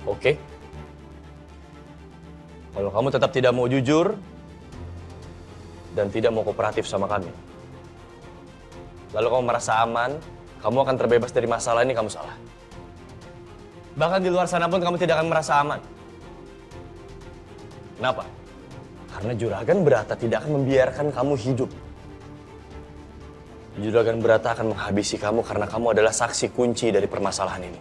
Oke? Kalau kamu tetap tidak mau jujur dan tidak mau kooperatif sama kami, lalu kamu merasa aman, kamu akan terbebas dari masalah ini, kamu salah. Bahkan di luar sana pun kamu tidak akan merasa aman. Kenapa? Karena Juragan Brata tidak akan membiarkan kamu hidup. Juragan Brata akan menghabisi kamu karena kamu adalah saksi kunci dari permasalahan ini.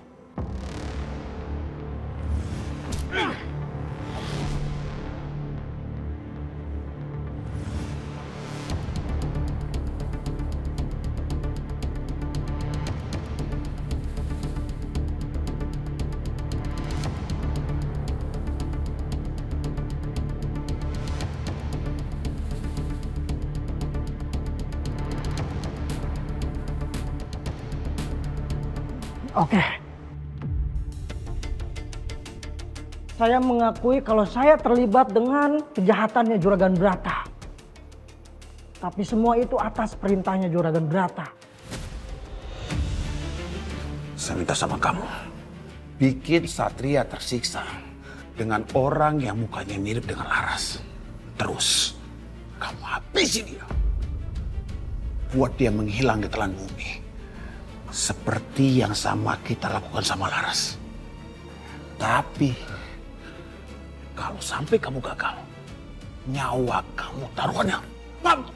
Oke. Saya mengakui kalau saya terlibat dengan kejahatannya Juragan Brata. Tapi semua itu atas perintahnya Juragan Brata. Saya minta sama kamu, bikin Satria tersiksa dengan orang yang mukanya mirip dengan Laras. Terus, kamu habisi dia. Buat dia menghilang di telan bumi. Seperti yang sama kita lakukan sama Laras. Tapi, kalau sampai kamu gagal, nyawa kamu taruhannya. Paham?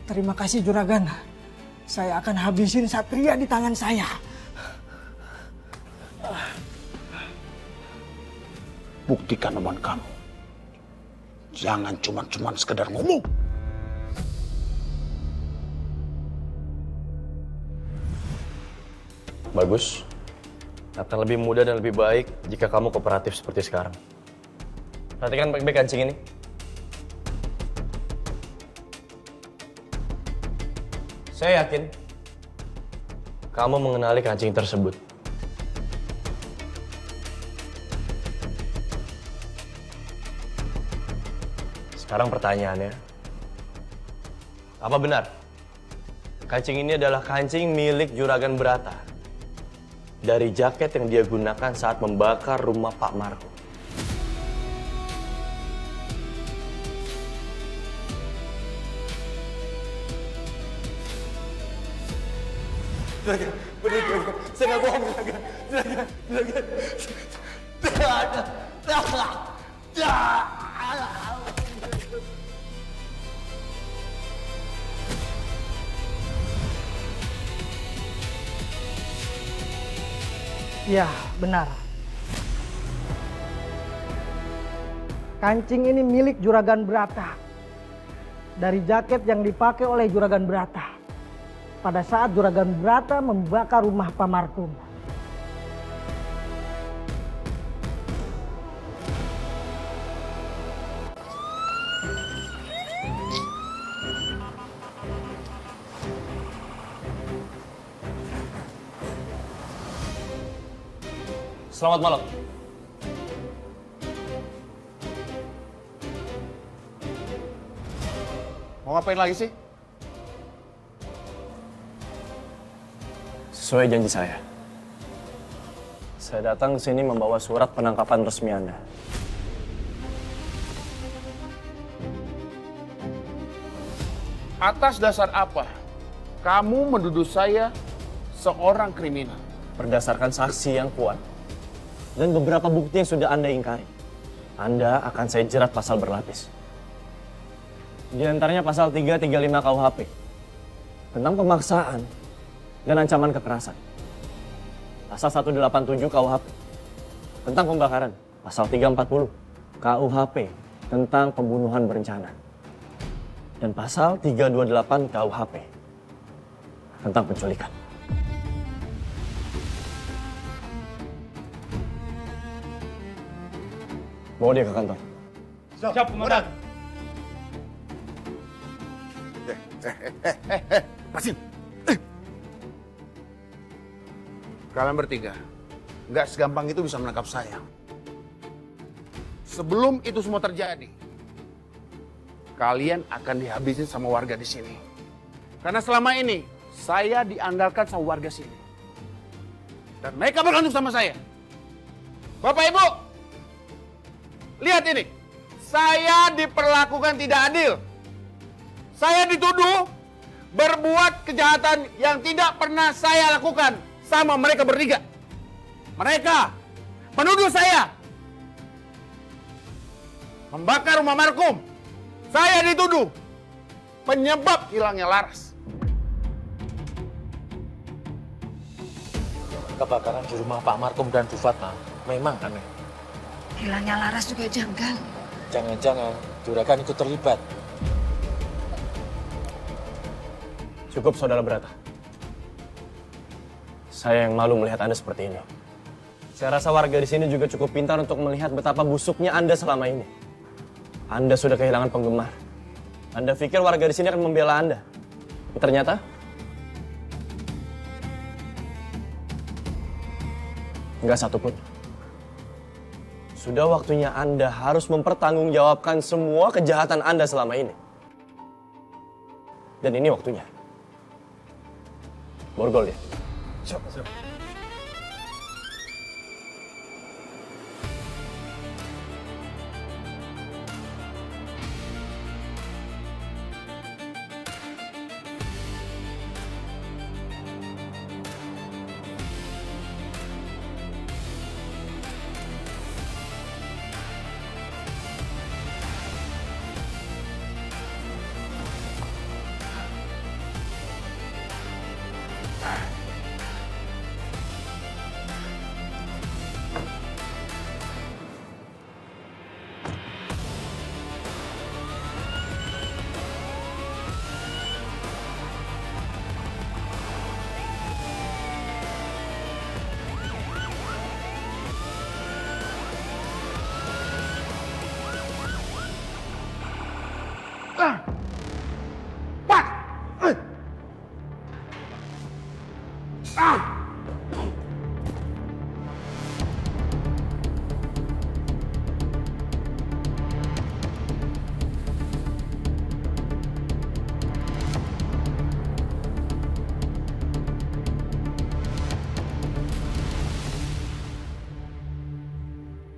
Terima kasih Juragan. Saya akan habisin Satria di tangan saya. Buktikan omongan kamu. Jangan cuma sekedar ngomong. Bagus. Akan lebih mudah dan lebih baik jika kamu kooperatif seperti sekarang. Perhatikan baik-baik kancing ini. Saya yakin kamu mengenali kancing tersebut. Sekarang pertanyaannya, apa benar kancing ini adalah kancing milik Juragan Brata dari jaket yang dia gunakan saat membakar rumah Pak Marco? Juragan, bener Juragan. Saya nggak bohong Juragan. Ya, benar. Kancing ini milik Juragan Brata. Dari jaket yang dipakai oleh Juragan Brata pada saat Juragan Brata membakar rumah Pak Markum. Selamat malam. Mau ngapain lagi sih? Sesuai janji saya datang ke sini membawa surat penangkapan resmi Anda. Atas dasar apa kamu menuduh saya seorang kriminal? Berdasarkan saksi yang kuat dan beberapa bukti yang sudah Anda ingkari, Anda akan saya jerat pasal berlapis. Di antaranya pasal 335 KUHP tentang pemaksaan dan ancaman kekerasan. Pasal 187 KUHP tentang pembakaran. Pasal 340 KUHP tentang pembunuhan berencana. Dan pasal 328 KUHP tentang penculikan. Bawa dia ke kantor. Siap, Komandan. Pasin. Kalian bertiga, nggak segampang itu bisa menangkap saya. Sebelum itu semua terjadi, kalian akan dihabisin sama warga di sini. Karena selama ini, saya diandalkan sama warga sini. Dan mereka bergantung sama saya. Bapak Ibu, lihat ini. Saya diperlakukan tidak adil. Saya dituduh berbuat kejahatan yang tidak pernah saya lakukan sama mereka bertiga. Mereka menuduh saya membakar rumah markum. Saya dituduh penyebab hilangnya Laras. Kebakaran di rumah Pak Markum dan Bu Fatma memang aneh. Hilangnya Laras juga janggal. Jangan-jangan juragan ikut terlibat. Cukup, Saudara Brata. Saya yang malu melihat Anda seperti ini. Saya rasa warga di sini juga cukup pintar untuk melihat betapa busuknya Anda selama ini. Anda sudah kehilangan penggemar. Anda pikir warga di sini akan membela Anda. Tapi ternyata nggak satu pun. Sudah waktunya Anda harus mempertanggungjawabkan semua kejahatan Anda selama ini. Dan ini waktunya. Borgol ya. Siap.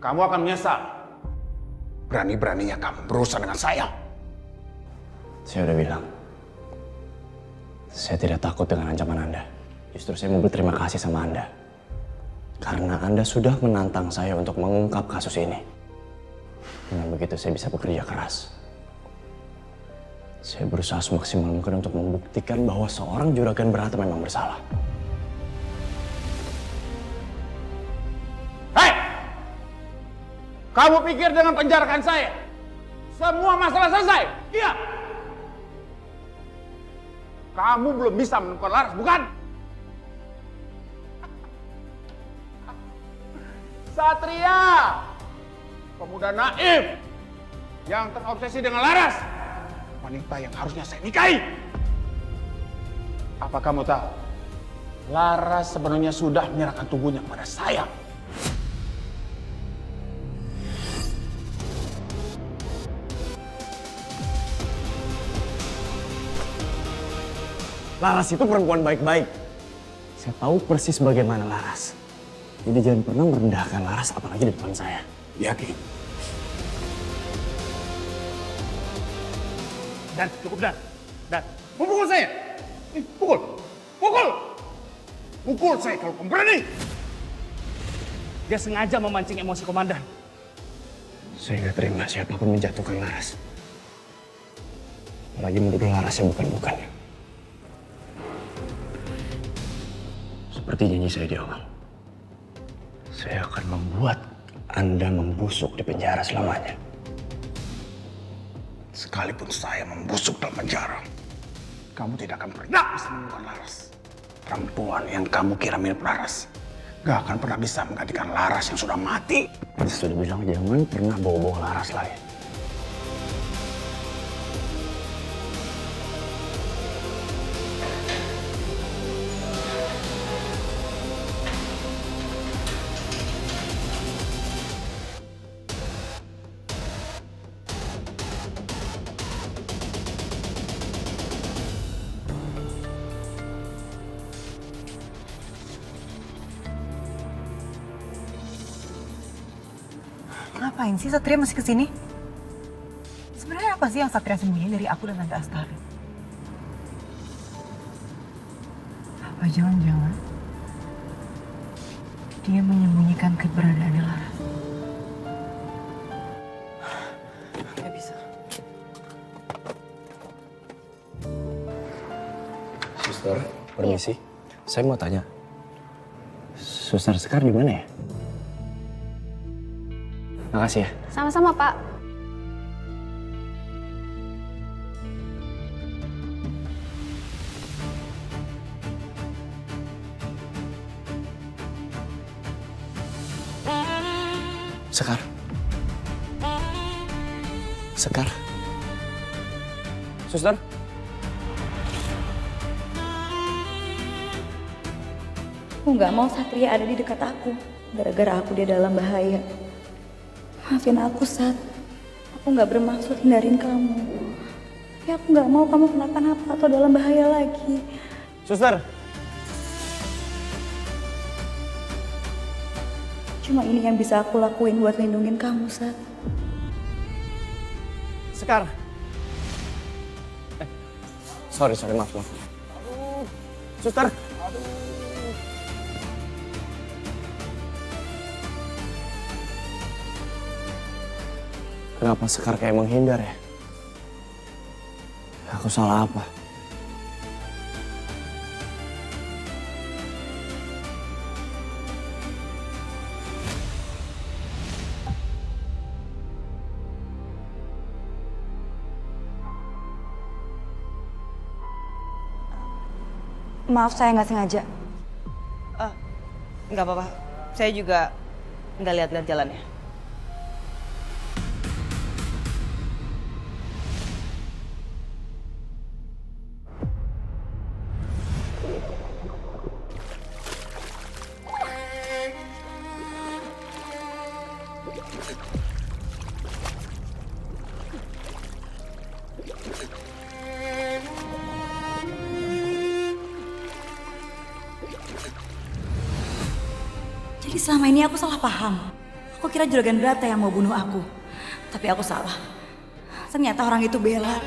Kamu akan menyesal. Berani-beraninya kamu berurusan dengan saya. Saya udah bilang, saya tidak takut dengan ancaman Anda. Justru saya mau berterima kasih sama Anda. Karena Anda sudah menantang saya untuk mengungkap kasus ini. Dengan begitu saya bisa bekerja keras. Saya berusaha semaksimal mungkin untuk membuktikan bahwa seorang juragan berata memang bersalah. Kamu pikir dengan penjarakan saya, semua masalah selesai? Iya. Kamu belum bisa menemukan Laras, bukan? Satria, pemuda naif yang terobsesi dengan Laras, wanita yang harusnya saya nikahi. Apa kamu tahu? Laras sebenarnya sudah menyerahkan tubuhnya kepada saya. Laras itu perempuan baik-baik. Saya tahu persis bagaimana Laras. Jadi jangan pernah merendahkan Laras, apalagi di depan saya. Yakin? Dan cukup Dan. Pukul saya. Pukul saya kalau kamu berani. Dia sengaja memancing emosi komandan. Saya nggak terima siapapun menjatuhkan Laras. Apalagi menuduh Laras yang bukan-bukannya. Seperti janji saya di awal, saya akan membuat Anda membusuk di penjara selamanya. Sekalipun saya membusuk dalam penjara, kamu tidak akan pernah bisa menemukan Laras. Perempuan yang kamu kira mirip Laras gak akan pernah bisa menggantikan Laras yang sudah mati. Saya sudah bilang jangan pernah bawa-bawa Laras lagi. Ngapain sih Satria masih kesini? Sebenarnya apa sih yang Satria sembunyiin dari aku dan Tante Astari? Apa jangan-jangan dia menyembunyikan keberadaannya Laras? Gak bisa. Suster, permisi. Saya mau tanya. Suster Sekar di mana ya? Makasih ya. Sama-sama, Pak. Sekar. Sekar. Suster. Aku nggak mau Satria ada di dekat aku. Gara-gara aku dia dalam bahaya. Maafin aku, Sat. Aku nggak bermaksud hindarin kamu. Tapi aku nggak mau kamu kenapa-napa atau dalam bahaya lagi. Suster. Cuma ini yang bisa aku lakuin buat lindungin kamu, Sat. Sekar. Sorry, maaf. Suster. Kenapa Sekar kayak menghindar ya? Aku salah apa? Maaf, saya nggak sengaja. Nggak apa-apa. Saya juga nggak lihat-lihat jalannya. Jadi selama ini aku salah paham. Aku kira Juragan Brata yang mau bunuh aku. Tapi aku salah. Ternyata orang itu Bella.